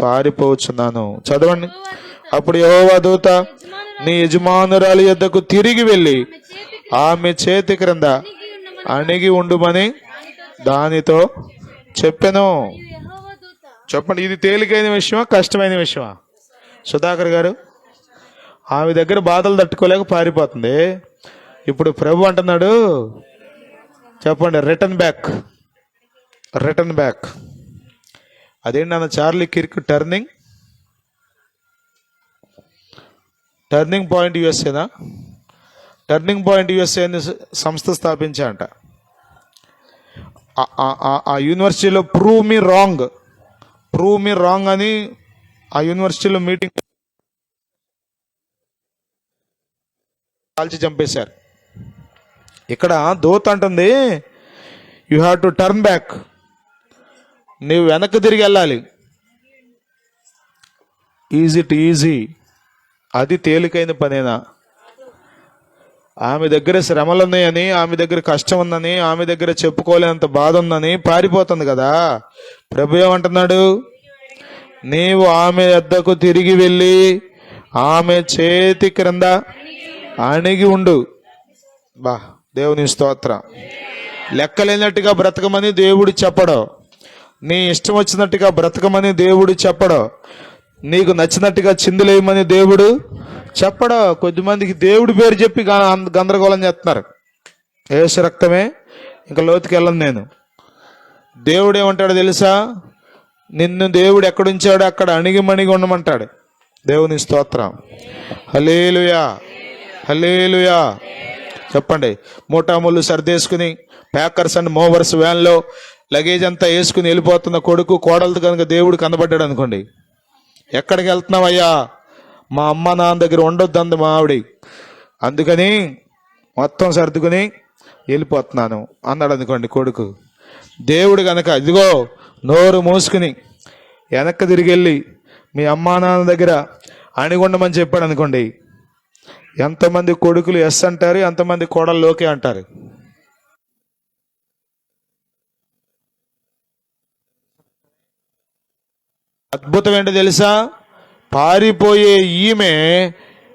పారిపోవచ్చున్నాను. చదవండి. అప్పుడు యెహోవా దూత నీ యజమానురాలి యొద్దకు తిరిగి వెళ్ళి ఆమె చేతి క్రింద అణిగి ఉండుమని దానితో చెప్పెను. చెప్పండి, ఇది తేలికైన విషయమా కష్టమైన విషయమా? సుధాకర్ గారు, ఆమె దగ్గర బాధలు తట్టుకోలేక పారిపోతుంది. ఇప్పుడు ప్రభు అంటున్నాడు చెప్పండి, రిటర్న్ బ్యాక్. అదేంటి అన్న? చార్లీ కిర్క్ టర్నింగ్ పాయింట్ యుఎస్ఏనా? టర్నింగ్ పాయింట్ యుఎస్ఏ అని సంస్థ స్థాపించారంట. ఆ యూనివర్సిటీలో ప్రూవ్ మీ రాంగ్ అని ఆ యూనివర్సిటీలో మీటింగ్ కాల్చి చంపేశారు. ఇక్కడ దూత అంటుంది you have to turn back. నీవు వెనక్కి తిరిగి వెళ్ళాలి. ఈజీ? అది తేలికైన పనేనా? ఆమె దగ్గర శ్రమలు ఉన్నాయని, ఆమె దగ్గర కష్టం ఉందని, ఆమె దగ్గర చెప్పుకోలేనంత బాధ ఉందని పారిపోతుంది కదా. ప్రభు ఏమంటున్నాడు? నీవు ఆమె వద్దకు తిరిగి వెళ్ళి ఆమె చేతి క్రింద అణిగి ఉండు. దేవుని స్తోత్రం. లెక్కలేనట్టుగా బ్రతకమని దేవుడు చెప్పడు, నీ ఇష్టం వచ్చినట్టుగా బ్రతకమని దేవుడు చెప్పడు, నీకు నచ్చినట్టుగా చిందులేయమని దేవుడు చెప్పడు. కొద్దిమందికి దేవుడి పేరు చెప్పి గందరగోళం చేస్తున్నారు. యేసు రక్తమే. ఇంకా లోతుకి వెళ్ళను నేను. దేవుడు ఏమంటాడు తెలుసా? నిన్ను దేవుడు ఎక్కడుంచాడో అక్కడ అణిగిమణిగి ఉండమంటాడు. దేవుని స్తోత్రం. హల్లెలూయా. చెప్పండి. మూటాముళ్ళు సర్దేసుకుని ప్యాకర్స్ అండ్ మూవర్స్ వ్యాన్లో లగేజ్ అంతా వేసుకుని వెళ్ళిపోతున్న కొడుకు కోడలతో కనుక దేవుడు కనబడ్డాడు అనుకోండి, ఎక్కడికి వెళ్తున్నావయ్యా? మా అమ్మ నాన్న దగ్గర ఉండొద్దు అంది మా ఆవిడ, అందుకని మొత్తం సర్దుకుని వెళ్ళిపోతున్నాను అన్నాడు అనుకోండి కొడుకు. దేవుడు కనుక ఇదిగో నోరు మూసుకుని వెనక్కి తిరిగి వెళ్ళి మీ అమ్మా నాన్న దగ్గర అణిగుండమని చెప్పాడు అనుకోండి, ఎంతమంది కొడుకులు ఎస్ అంటారు, ఎంతమంది కోడలు ఓకే అంటారు? అద్భుతం ఏంటో తెలుసా? పారిపోయే ఈమె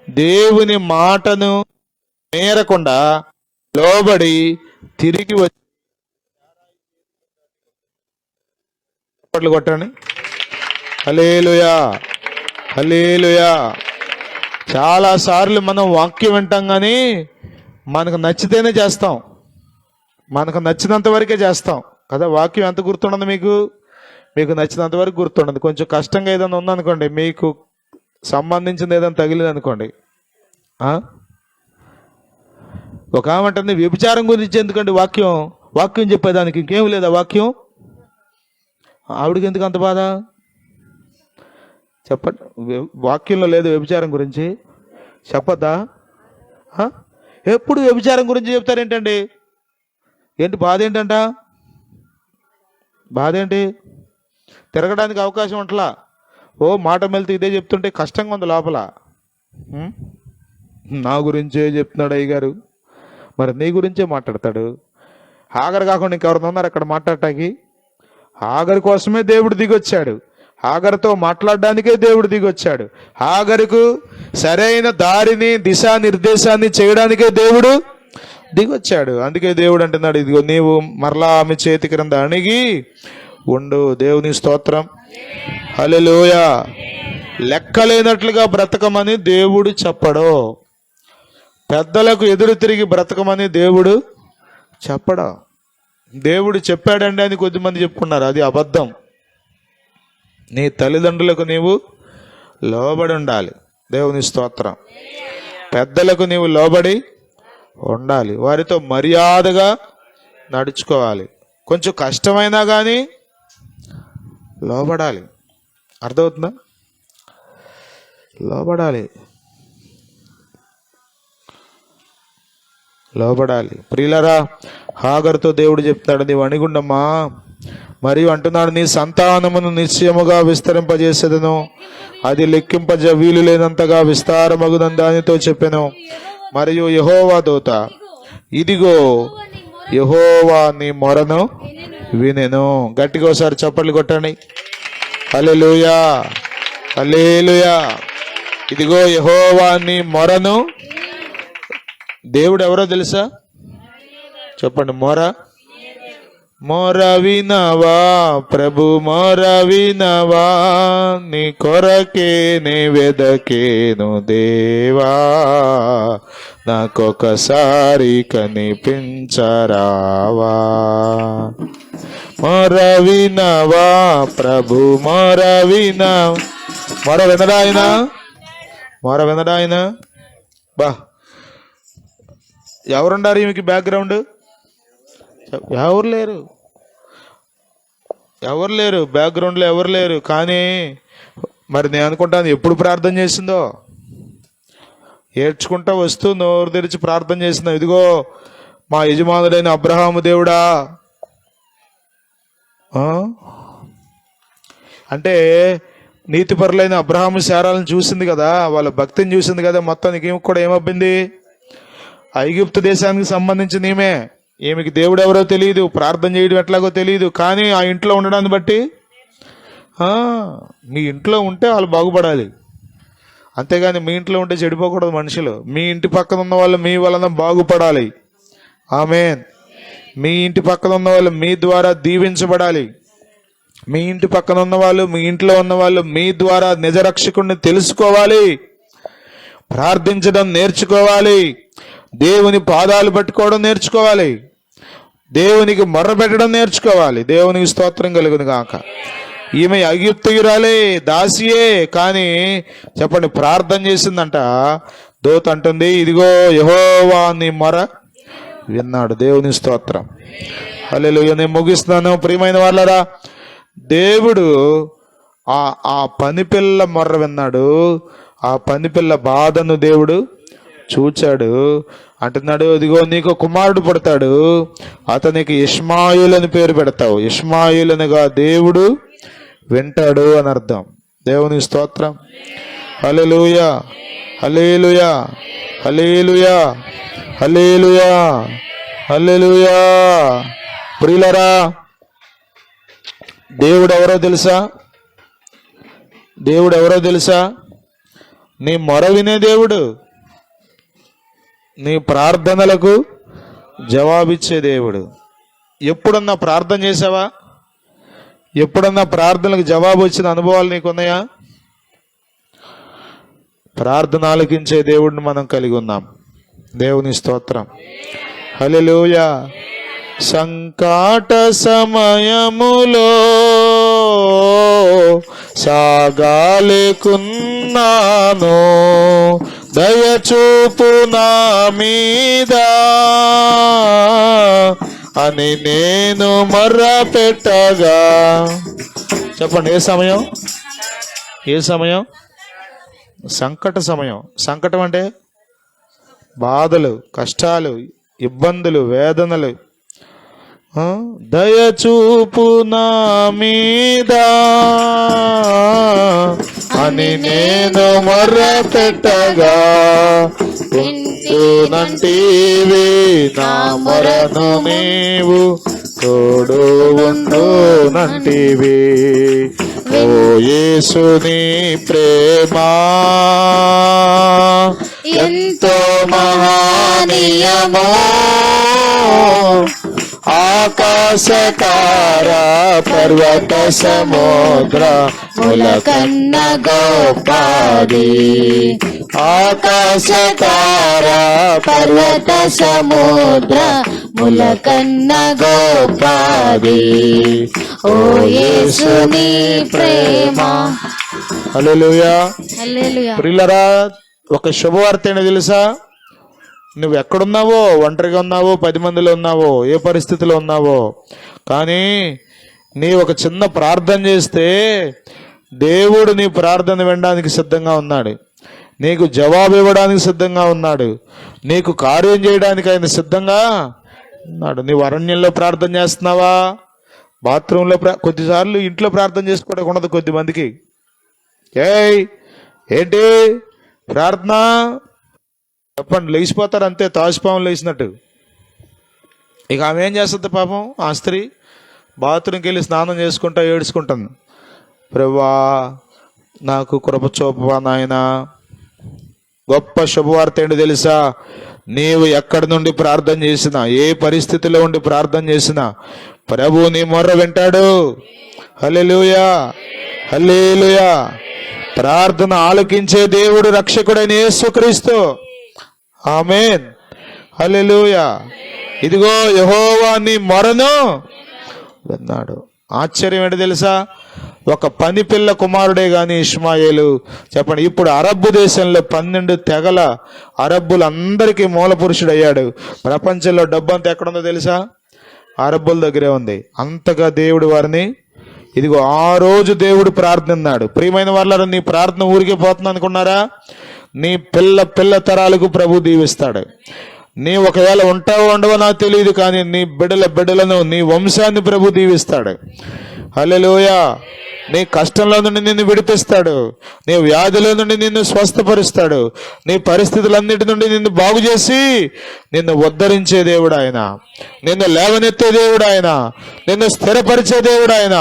దేవుని మాటను మేరకుండా లోబడి తిరిగి వచ్చి కొట్టండి. హల్లెలూయా, హల్లెలూయా. చాలాసార్లు మనం వాక్యం వింటాం కానీ మనకు నచ్చితేనే చేస్తాం, మనకు నచ్చినంత వరకే చేస్తాం కదా. వాక్యం ఎంత గుర్తుండదు మీకు? మీకు నచ్చినంత వరకు గుర్తుండదు. కొంచెం కష్టంగా ఏదైనా ఉందనుకోండి, మీకు సంబంధించింది ఏదైనా తగిలింది అనుకోండి, ఒక ఆమంటుంది వ్యభిచారం గురించి ఎందుకండి వాక్యం, వాక్యం చెప్పేదానికి ఇంకేం లేదా వాక్యం? ఆవిడకి ఎందుకు అంత బాధ చెప్పండి? వాక్యంలో లేదు వ్యభిచారం గురించి, చెప్పద్దా? ఎప్పుడు వ్యభిచారం గురించి చెప్తారేంటండి? ఏంటి బాధ ఏంటంట? బాధ ఏంటి? తిరగడానికి అవకాశం ఉంటలా? ఓ మాట మెలితే ఇదే చెప్తుంటే కష్టంగా ఉంది లోపల. నా గురించే చెప్తున్నాడు అయ్యగారు, మరి నీ గురించే మాట్లాడతాడు. హాగరు కాకుండా ఇంకెవరైనా ఉన్నారు అక్కడ మాట్లాడటానికి? హాగరు కోసమే దేవుడు దిగొచ్చాడు, హాగరుతో మాట్లాడడానికే దేవుడు దిగొచ్చాడు, హాగరుకు సరైన దారిని దిశానిర్దేశాన్ని చేయడానికే దేవుడు దిగొచ్చాడు. అందుకే దేవుడు అంటున్నాడు, ఇదిగో నీవు మరలా ఆమె చేతి క్రింద అణిగి ఉండు. దేవుని స్తోత్రం, హల్లెలూయా. లెక్కలేనట్లుగా బ్రతకమని దేవుడు చెప్పడు, పెద్దలకు ఎదురు తిరిగి బ్రతకమని దేవుడు చెప్పడా. దేవుడు చెప్పాడండి అని కొద్దిమంది చెప్పుకున్నారు, అది అబద్ధం. నీ తల్లిదండ్రులకు నీవు లోబడి ఉండాలి. దేవుని స్తోత్రం. పెద్దలకు నీవు లోబడి ఉండాలి, వారితో మర్యాదగా నడుచుకోవాలి. కొంచెం కష్టమైనా కానీ లోబడాలి. అర్థమవుతుందా? లోబడాలి, లోబడాలి. ప్రియులరా, హాగరుతో దేవుడు చెప్తాడు, నీవు అణిగుండమ్మా, మరియు అంటున్నాడు, నీ సంతానమును నిశ్చయముగా విస్తరింపజేసేదను, అది లెక్కింపజ వీలు లేనంతగా విస్తారమగుదని దానితో చెప్పెను. మరియు యెహోవా దూత, ఇదిగో యెహోవా నీ మొరను వినెను. గట్టిగా ఒకసారి చప్పట్లు కొట్టండి. హల్లెలూయా, హల్లెలూయా. ఇదిగో యెహోవా నీ మొరను. దేవుడు ఎవరో తెలుసా? చెప్పండి. మొర వినవా ప్రభు, మొర వినవా, నీ కొరకే నే వెదకేను దేవా, నాకొకసారి కనిపించరావా. మొర వినవా ప్రభు, మొర వినవా. మొర వినడాయన, మొర వినడాయన. బా, ఎవరున్నారు ఈమెకి బ్యాక్గ్రౌండ్? ఎవరు లేరు, ఎవరు లేరు, బ్యాక్గ్రౌండ్లో ఎవరు లేరు. కానీ మరి నేను అనుకుంటాను ఎప్పుడు ప్రార్థన చేసిందో, ఏడ్చుకుంటా వస్తూ నోరు తెరిచి ప్రార్థన చేసిందో, ఇదిగో మా యజమానుడైన అబ్రహాము దేవుడా. అంటే నీతిపరులైన అబ్రహాము శారాలను చూసింది కదా, వాళ్ళ భక్తిని చూసింది కదా. మొత్తానికి ఈమె కూడా ఏమబ్బింది? ఐగుప్తు దేశానికి సంబంధించిన ఈమె. ఈమెకి దేవుడు ఎవరో తెలియదు, ప్రార్థన చేయడం ఎట్లాగో తెలియదు. కానీ ఆ ఇంట్లో ఉండడాన్ని బట్టి, మీ ఇంట్లో ఉంటే వాళ్ళు బాగుపడాలి, అంతేగాని మీ ఇంట్లో ఉంటే చెడిపోకూడదు మనుషులు. మీ ఇంటి పక్కన ఉన్న వాళ్ళు మీ వలన బాగుపడాలి. ఆమేన్. మీ ఇంటి పక్కన ఉన్న వాళ్ళు మీ ద్వారా దీవించబడాలి. మీ ఇంటి పక్కన ఉన్న వాళ్ళు, మీ ఇంట్లో ఉన్న వాళ్ళు మీ ద్వారా నిజరక్షకుడిని తెలుసుకోవాలి, ప్రార్థించడం నేర్చుకోవాలి, దేవుని పాదాలు పట్టుకోవడం నేర్చుకోవాలి, దేవునికి మొర్ర పెట్టడం నేర్చుకోవాలి. దేవునికి స్తోత్రం కలుగును గాక. ఈమె ఐగుప్తీయురాలే, దాసియే, కానీ చెప్పండి ప్రార్థన చేసిందంట. దూత అంటుంది, ఇదిగో యెహోవా నీ మొర విన్నాడు. దేవుని స్తోత్రం. హల్లెలూయా. నేను ముగిస్తున్నాను. ప్రియమైన వాళ్ళరా, దేవుడు ఆ పనిపిల్ల మొర్ర విన్నాడు. ఆ పనిపిల్ల బాధను దేవుడు చూచాడు. అంటున్నాడు, ఇదిగో నీకు కుమారుడు పుడతాడు, అతనికి ఇష్మాయిల్ అని పేరు పెడతావు. ఇష్మాయిల్ అనగా దేవుడు వింటాడు అని అర్థం. దేవుని స్తోత్రం. హల్లెలూయా, హల్లెలూయా, హల్లెలూయా, హల్లెలూయా, హల్లెలూయా. ప్రియులరా, దేవుడు ఎవరో తెలుసా? దేవుడు ఎవరో తెలుసా? నీ మొర వినే దేవుడు, నీ ప్రార్థనలకు జవాబిచ్చే దేవుడు. ఎప్పుడన్నా ప్రార్థన చేసావా? ఎప్పుడన్నా ప్రార్థనలకు జవాబు వచ్చిన అనుభవాలు నీకున్నాయా? ప్రార్థన ఆలకించే దేవుడిని మనం కలిగి ఉన్నాం. దేవుని స్తోత్రం. హల్లెలూయా. సంకట సమయములో సాగాలేకున్నాను, దయచూపు నా మీద అని నేను మర్ర పెట్టగా. చెప్పండి, ఏ సమయం? ఏ సమయం? సంకట సమయం. సంకటం అంటే బాధలు, కష్టాలు, ఇబ్బందులు, వేదనలు. దయచూపు నా మీద అని నేను మొర్ర పెట్టగా, నంటివి నా మొరను నీవు తోడు ఉండు నంటివి. ఓ యేసుని ప్రేమ ఎంతో మహనీయమో, ఆకాశ తార పర్వత సముద్ర ములకన్న గోపాది. ఆకాశ తార పర్వత సముద్ర ములకన్న గోపాది. ఓ యేసుని ప్రేమ. హల్లెలూయా, హల్లెలూయా. ప్రియులరా, ఒక శుభవార్త ఏంటో తెలుసా? నువ్వు ఎక్కడున్నావో, ఒంటరిగా ఉన్నావో, 10 మందిలో ఉన్నావో, ఏ పరిస్థితిలో ఉన్నావో, కానీ నీ ఒక చిన్న ప్రార్థన చేస్తే దేవుడు నీ ప్రార్థన వినడానికి సిద్ధంగా ఉన్నాడు. నీకు జవాబు ఇవ్వడానికి సిద్ధంగా ఉన్నాడు. నీకు కార్యం చేయడానికి ఆయన సిద్ధంగా ఉన్నాడు. నీవు అరణ్యంలో ప్రార్థన చేస్తున్నావా? బాత్రూంలో కొద్దిసార్లు ఇంట్లో ప్రార్థన చేసుకోవడానికి ఉండదు కొద్దిమందికి. ఏంటి ప్రార్థన? చెప్పండి, లేచిపోతారు అంతే, తాజుపాము లేచినట్టు. ఇక ఆమె ఏం చేస్తుంది పాపం? ఆ స్త్రీ బాత్రూమ్కి వెళ్ళి స్నానం చేసుకుంటా ఏడ్చుకుంటుంది. ప్రభువా, నాకు కృప చూపవా నాయనా. గొప్ప శుభవార్త ఏంటో తెలుసా? నీవు ఎక్కడి నుండి ప్రార్థన చేసినా, ఏ పరిస్థితిలో ఉండి ప్రార్థన చేసినా ప్రభు నీ మొర్ర వింటాడు. హల్లెలూయా, హల్లెలూయా. ప్రార్థన ఆలకించే దేవుడు రక్షకుడైన యేసుక్రీస్తు. ఆమేన్, హల్లెలూయా. ఇదిగో యెహోవా నీ మొరను విన్నాడు. ఆశ్చర్యం ఏంటి తెలుసా? ఒక పని పిల్ల కుమారుడే గాని ఇష్మాయేలు. చెప్పండి, ఇప్పుడు అరబ్బు దేశంలో 12 తెగల అరబ్బులందరికీ మూల పురుషుడు అయ్యాడు. ప్రపంచంలో డబ్బు అంతా ఎక్కడుందో తెలుసా? అరబ్బుల దగ్గరే ఉంది. అంతగా దేవుడు వారిని, ఇదిగో ఆ రోజు దేవుడు ప్రార్థిన్నాడు. ప్రియమైన వాళ్ళ, నీ ప్రార్థన ఊరికే పోతుంది అనుకున్నారా? నీ పిల్ల తరాలకు ప్రభు దీవిస్తాడు. నీ ఒకవేళ ఉంటావో ఉండవో నాకు తెలియదు, కానీ నీ బిడ్డలను, నీ వంశాన్ని ప్రభు దీవిస్తాడు. హల్లెలూయా. నీ కష్టంలో నుండి నిన్ను విడిపిస్తాడు. నీ వ్యాధిలో నుండి నిన్ను స్వస్థపరుస్తాడు. నీ పరిస్థితులన్నిటి నుండి నిన్ను బాగు చేసి నిన్ను ఉద్ధరించే దేవుడు ఆయన. నిన్ను లేవనెత్తే దేవుడు ఆయన. నిన్ను స్థిరపరిచే దేవుడు ఆయన.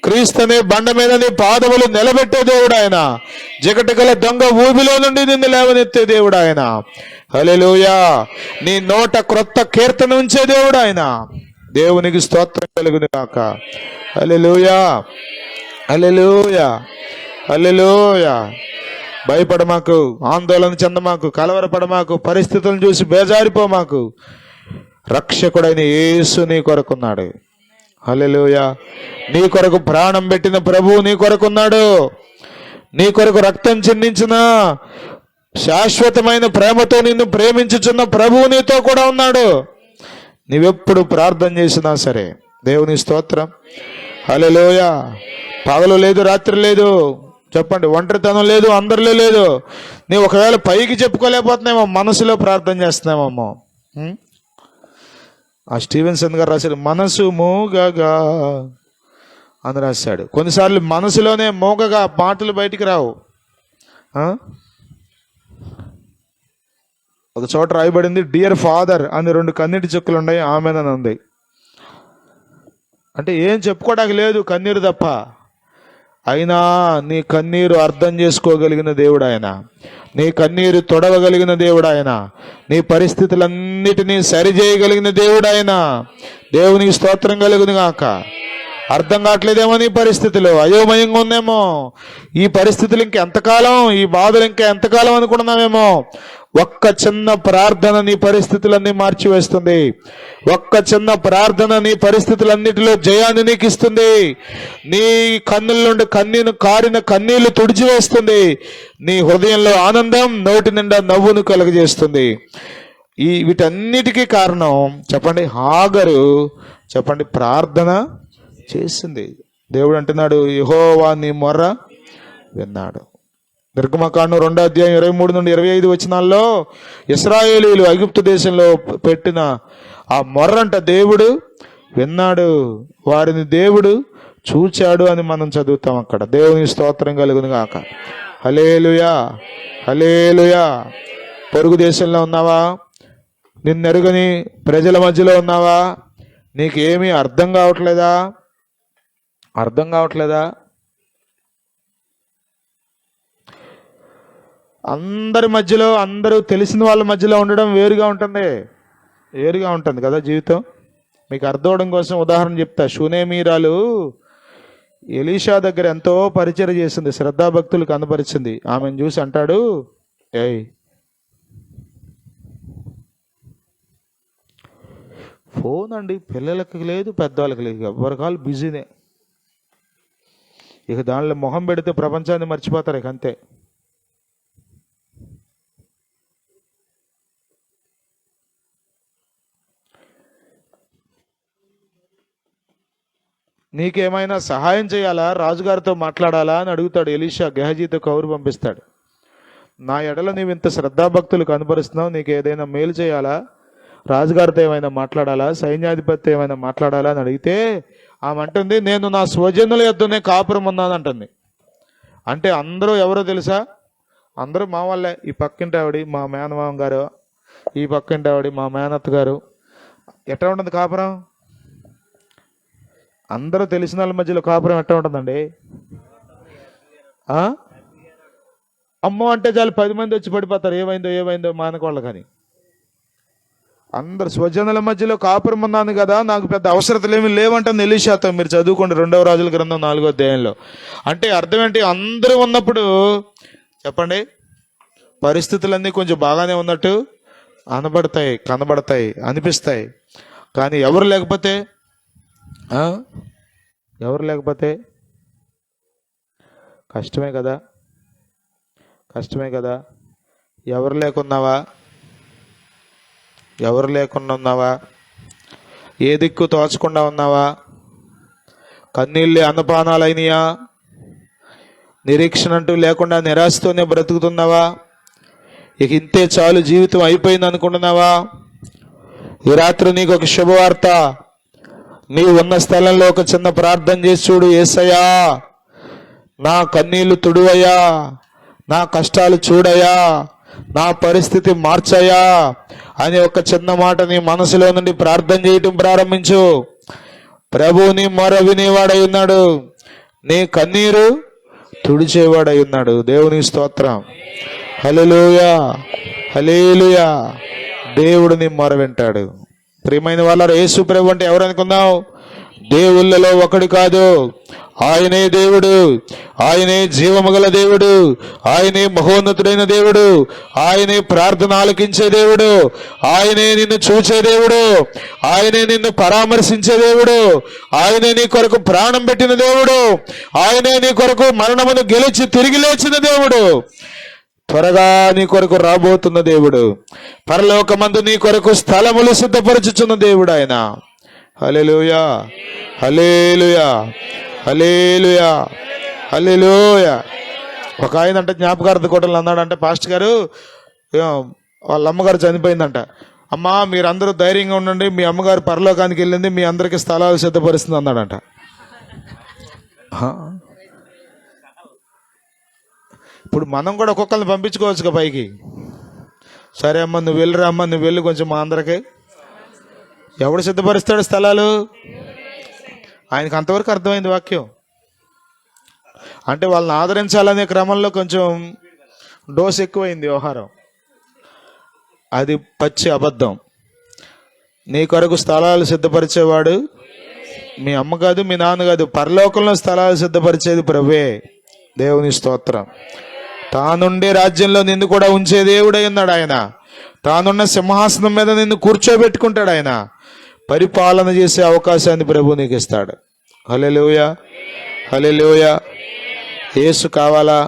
క్రీస్తునే బండ మీద నీ పాదములు నిలబెట్టే దేవుడు ఆయన. జగటగల దొంగ ఊబిలో నుండి నిన్ను లేవనెత్తే దేవుడు ఆయన. హల్లెలూయా. నీ నోట క్రొత్త కీర్తన ఉంచే దేవుడు ఆయన. దేవునికి స్తోత్రం కలుగును గాక. హల్లెలూయా, హల్లెలూయా, హల్లెలూయా. భయపడమాకు, ఆందోళన చెందమాకు, కలవరపడమాకు, పరిస్థితులను చూసి బేజారిపోమాకు. రక్షకుడైన యేసు నీ కొరకున్నాడు. హల్లెలూయా. నీ కొరకు ప్రాణం పెట్టిన ప్రభువు నీ కొరకున్నాడు. నీ కొరకు రక్తం చిందించిన శాశ్వతమైన ప్రేమతో నిన్ను ప్రేమించుచున్న ప్రభువు నీతో కూడా ఉన్నాడు. నీవెప్పుడు ప్రార్థన చేసినా సరే. దేవుని స్తోత్రం. హల్లెలూయా. పగలు లేదు, రాత్రి లేదు, చెప్పండి, ఒంటరితనం లేదు, అందరిలో లేదు. నీవు ఒకవేళ పైకి చెప్పుకోలేకపోతున్నామో మనసులో ప్రార్థన చేస్తున్నామమ్మో. ఆ స్టీవెన్సన్ గారు రాశాడు, మనసు మూగగా అని రాశాడు. కొన్నిసార్లు మనసులోనే మూగగా మాటలు బయటికి రావు. ఒక చోట రాయబడింది, డియర్ ఫాదర్ అని 2 కన్నీటి చుక్కలు ఉన్నాయి, ఆమెనని ఉంది. అంటే ఏం చెప్పుకోవడానికి లేదు, కన్నీరు తప్ప. అయినా నీ కన్నీరు అర్థం చేసుకోగలిగిన దేవుడు ఆయన. నీ కన్నీరు తొడవగలిగిన దేవుడు ఆయన. నీ పరిస్థితులన్నిటినీ సరిచేయగలిగిన దేవుడు ఆయన. దేవునికి స్తోత్రం కలుగును గాక. అర్థం కావట్లేదేమో నీ పరిస్థితులు, అయోమయంగా ఉందేమో ఈ పరిస్థితులు, ఇంకెంతకాలం ఈ బాధలు, ఇంకా ఎంతకాలం అనుకుంటున్నామేమో. ఒక్క చిన్న ప్రార్థన నీ పరిస్థితులన్నీ మార్చివేస్తుంది. ఒక్క చిన్న ప్రార్థన నీ పరిస్థితులన్నిటిలో జయాన్ని నీకు ఇస్తుంది. నీ కన్నుల నుండి కారిన కన్నీళ్లు తుడిచివేస్తుంది. నీ హృదయంలో ఆనందం, నోటి నిండా నవ్వును కలుగజేస్తుంది. వీటన్నిటికీ కారణం చెప్పండి, హాగరు చెప్పండి ప్రార్థన చేసింది. దేవుడు అంటున్నాడు, యెహోవా నీ మొర్ర విన్నాడు. నిర్గమకాండం 2:23-25 వచనాల్లో ఇశ్రాయేలీయులు ఐగుప్తు దేశంలో పెట్టిన ఆ మొర్రంట దేవుడు విన్నాడు, వారిని దేవుడు చూచాడు అని మనం చదువుతాం అక్కడ. దేవుని స్తోత్రం కలుగును గాక. హల్లెలూయా, హల్లెలూయా. పొరుగు దేశంలో ఉన్నావా? నిన్నెరుగని ప్రజల మధ్యలో ఉన్నావా? నీకేమీ అర్థం కావట్లేదా? అర్థం కావట్లేదా? అందరి మధ్యలో, అందరూ తెలిసిన వాళ్ళ మధ్యలో ఉండడం వేరుగా ఉంటుంది కదా జీవితం. మీకు అర్థం అవడం కోసం ఉదాహరణ చెప్తా. షూనేమీరాలు ఎలీషా దగ్గర ఎంతో పరిచయం చేసింది, శ్రద్ధాభక్తులు కనపరిచింది. ఆమెను చూసి అంటాడు, ఏయ్ ఫోన్ అండి పిల్లలకి లేదు, పెద్దవాళ్ళకి లేదు, ఎవరి కాళ్ళు బిజీనే. ఇక దానిలో మొహం పెడితే ప్రపంచాన్ని మర్చిపోతారు, ఇక అంతే. నీకేమైనా సహాయం చేయాలా, రాజుగారితో మాట్లాడాలా అని అడుగుతాడు ఎలీషా. గెహజీతో కౌరు పంపిస్తాడు. నా ఎడల నీవు ఇంత శ్రద్ధాభక్తులు కనపరుస్తున్నావు, నీకు ఏదైనా మేలు చేయాలా, రాజుగారితో ఏమైనా మాట్లాడాలా, సైన్యాధిపతితో ఏమైనా మాట్లాడాలా అని అడిగితే ఆమె అంటుంది, నేను నా స్వజనుల యొద్దనే కాపురం ఉన్నానంటుంది. అంటే అందరూ ఎవరో తెలుసా? అందరూ మా వాళ్ళే. ఈ పక్కింటి ఆవిడ మా మేనమామ గారు, ఈ పక్కింటి ఆవిడ మా మేనత్త గారు. ఎట్లా ఉంటుంది కాపురం? అందరూ తెలిసిన వాళ్ళ మధ్యలో కాపురం ఎట్లా ఉంటుందండి? అమ్మో అంటే చాలు 10 మంది వచ్చి పడిపోతారు, ఏమైందో మానకోళ్ళు. కానీ అందరు స్వజనుల మధ్యలో కాపురం ఉన్నాను కదా, నాకు పెద్ద అవసరతలు ఏమి లేవంటుంది ఎలీషాతో. మీరు చదువుకోండి 2వ రాజుల గ్రంథం 4వ అధ్యాయంలో. అంటే అర్థం ఏంటి? అందరూ ఉన్నప్పుడు చెప్పండి పరిస్థితులన్నీ కొంచెం బాగానే ఉన్నట్టు కనబడతాయి, అనిపిస్తాయి. కానీ ఎవరు లేకపోతే కష్టమే కదా. ఎవరు లేకుండా ఉన్నావా? ఏ దిక్కు తోచకుండా ఉన్నావా? కన్నీళ్ళే అన్నపానాలైనయా? నిరీక్షణ అంటూ లేకుండా నిరాశతోనే బ్రతుకుతున్నావా? ఇక ఇంతే చాలు, జీవితం అయిపోయింది అనుకుంటున్నావా? ఈ రాత్రి నీకు ఒక శుభవార్త. నీవు ఉన్న స్థలంలో ఒక చిన్న ప్రార్థన చేసి చూడు. యేసయ్యా, నా కన్నీళ్లు తుడువయ్యా, నా కష్టాలు చూడయ్యా, నా పరిస్థితి మార్చయ్యా అని ఒక చిన్న మాట నీ మనసులో నుండి ప్రార్థన చేయటం ప్రారంభించు. ప్రభు నీ మొర వినేవాడై ఉన్నాడు, నీ కన్నీరు తుడిచేవాడై ఉన్నాడు. దేవుని స్తోత్రం. హల్లెలూయా, హల్లెలూయా. దేవుడు నీ మొర వింటాడు. ప్రియమైన వాళ్ళ యేసు ప్రభు అంటే ఎవరు అనుకున్నావు? దేవుళ్ళలో ఒకడు కాదు. ఆయనే దేవుడు, ఆయనే జీవముగల దేవుడు, ఆయనే మహోన్నతుడైన దేవుడు, ఆయనే ప్రార్థన ఆలకించే దేవుడు, ఆయనే నిన్ను చూచే దేవుడు, ఆయనే నిన్ను పరామర్శించే దేవుడు, ఆయనే నీ కొరకు ప్రాణం పెట్టిన దేవుడు, ఆయనే నీ కొరకు మరణమును గెలిచి తిరిగి లేచిన దేవుడు. త్వరగా నీ కొరకు రాబోతున్న దేవుడు, పరలోకమందు నీ కొరకు స్థలములు సిద్ధపరచుచున్న దేవుడు ఆయన. హల్లెలూయా, హల్లెలూయా, హల్లెలూయా, హల్లెలూయా. ఒక ఆయన అంటే జ్ఞాపకార్థ కోటలు అన్నాడంటే, పాస్టర్ గారు వాళ్ళ అమ్మగారు చనిపోయిందంట. అమ్మా మీరందరూ ధైర్యంగా ఉండండి, మీ అమ్మగారు పరలోకానికి వెళ్ళింది, మీ అందరికీ స్థలాలు సిద్ధపరుస్తుంది అన్నాడంట. ఇప్పుడు మనం కూడా ఒక్కొక్కరిని పంపించుకోవచ్చుగా పైకి. సరే అమ్మ నువ్వు వెళ్ళిరా అమ్మ, నువ్వు వెళ్ళి కొంచెం మా అందరికీ. ఎవడు సిద్ధపరుస్తాడు స్థలాలు? ఆయనకు అంతవరకు అర్థమైంది వాక్యం. అంటే వాళ్ళని ఆదరించాలనే క్రమంలో కొంచెం డోస్ ఎక్కువైంది వ్యవహారం. అది పచ్చి అబద్ధం. నీ కొరకు స్థలాలు సిద్ధపరిచేవాడు మీ అమ్మ కాదు, మీ నాన్న కాదు, పరలోకంలో స్థలాలు సిద్ధపరిచేది ప్రభువే. దేవుని స్తోత్రం. తానుండే రాజ్యంలో నిన్ను కూడా ఉంచే దేవుడై ఉన్నాడు ఆయన. తానున్న సింహాసనం మీద నిన్ను కూర్చోబెట్టుకుంటాడు ఆయన. పరిపాలన చేసే అవకాశాన్ని ప్రభు నీకు ఇస్తాడు. హల్లెలూయా, హల్లెలూయా. యేసు కావాలా?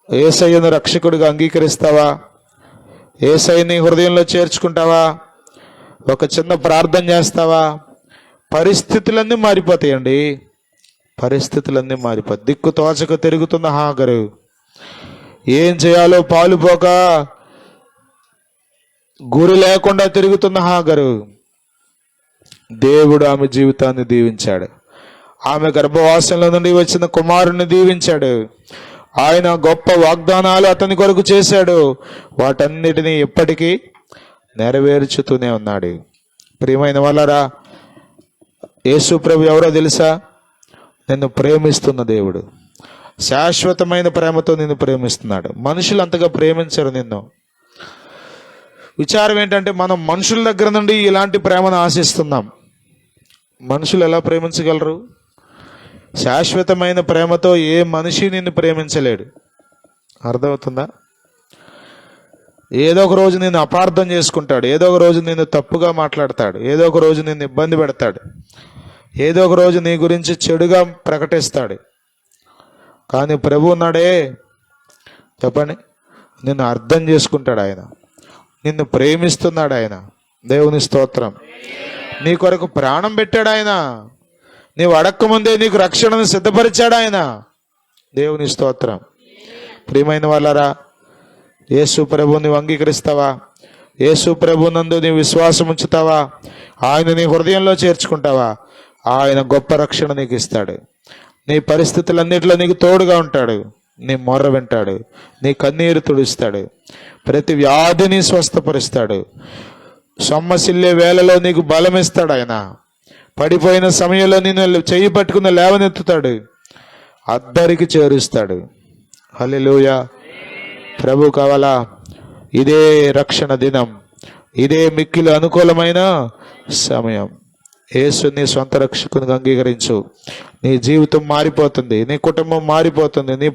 యేసయ్యను రక్షకుడిగా అంగీకరిస్తావా? యేసయ్యని హృదయంలో చేర్చుకుంటావా? ఒక చిన్న ప్రార్థన చేస్తావా? పరిస్థితులన్నీ మారిపోతాయండి. పరిస్థితులన్నీ మారిపోతాయి. దిక్కు తోచక తిరుగుతున్న హాగరు, ఏం చేయాలో పాలుపోక గురి లేకుండా తిరుగుతున్న హాగరు, దేవుడు ఆమె జీవితాన్ని దీవించాడు. ఆమె గర్భవాసంలో నుండి వచ్చిన కుమారుని దీవించాడు. ఆయన గొప్ప వాగ్దానాలు అతని కొరకు చేశాడు. వాటన్నిటినీ ఇప్పటికీ నెరవేర్చుతూనే ఉన్నాడు. ప్రియమైన వాళ్ళరా, యేసు ప్రభు ఎవరో తెలుసా? నిన్ను ప్రేమిస్తున్న దేవుడు. శాశ్వతమైన ప్రేమతో నిన్ను ప్రేమిస్తున్నాడు. మనుషులు అంతగా ప్రేమించరు నిన్ను. విచారం ఏంటంటే, మనం మనుషుల దగ్గర నుండి ఇలాంటి ప్రేమను ఆశిస్తున్నాం. మనుషులు ఎలా ప్రేమించగలరు? శాశ్వతమైన ప్రేమతో ఏ మనిషి నిన్ను ప్రేమించలేడు. అర్థమవుతుందా? ఏదో ఒక రోజు నిన్ను అపార్థం చేసుకుంటాడు, ఏదో ఒక రోజు నిన్ను తప్పుగా మాట్లాడతాడు, ఏదో ఒక రోజు నిన్ను ఇబ్బంది పెడతాడు, ఏదో ఒక రోజు నీ గురించి చెడుగా ప్రకటిస్తాడు. కానీ ప్రభు ఉన్నాడే, చెప్పండి, నిన్ను అర్థం చేసుకుంటాడు ఆయన. నిన్ను ప్రేమిస్తున్నాడు ఆయన. దేవుని స్తోత్రం. నీ కొరకు ప్రాణం పెట్టాడు ఆయన. నీవు అడక్కముందే నీకు రక్షణను సిద్ధపరిచాడు ఆయన. దేవుని స్తోత్రం. ప్రియమైన వాళ్ళరా, యేసు ప్రభువుని నీవు అంగీకరిస్తావా? యేసు ప్రభు నందు నీ విశ్వాసం ఉంచుతావా? ఆయన నీ హృదయంలో చేర్చుకుంటావా? ఆయన గొప్ప రక్షణ నీకు ఇస్తాడు. నీ పరిస్థితులన్నిటిలో నీకు తోడుగా ఉంటాడు. నీ మొర్ర వింటాడు, నీ కన్నీరు తుడుస్తాడు, ప్రతి వ్యాధిని స్వస్థపరుస్తాడు. సొమ్మసిల్లే వేళలో నీకు బలం ఇస్తాడు ఆయన. పడిపోయిన సమయంలో నిన్ను చెయ్యి పట్టుకుని లేవనెత్తుతాడు, అద్దరికి చేరుస్తాడు. హల్లెలూయా. ప్రభు కావాలా? ఇదే రక్షణ దినం, ఇదే మిక్కిలి అనుకూలమైన సమయం. యేసుని సొంత రక్షకునిగా అంగీకరించు. నీ జీవితం మారిపోతుంది, నీ కుటుంబం మారిపోతుంది, నీ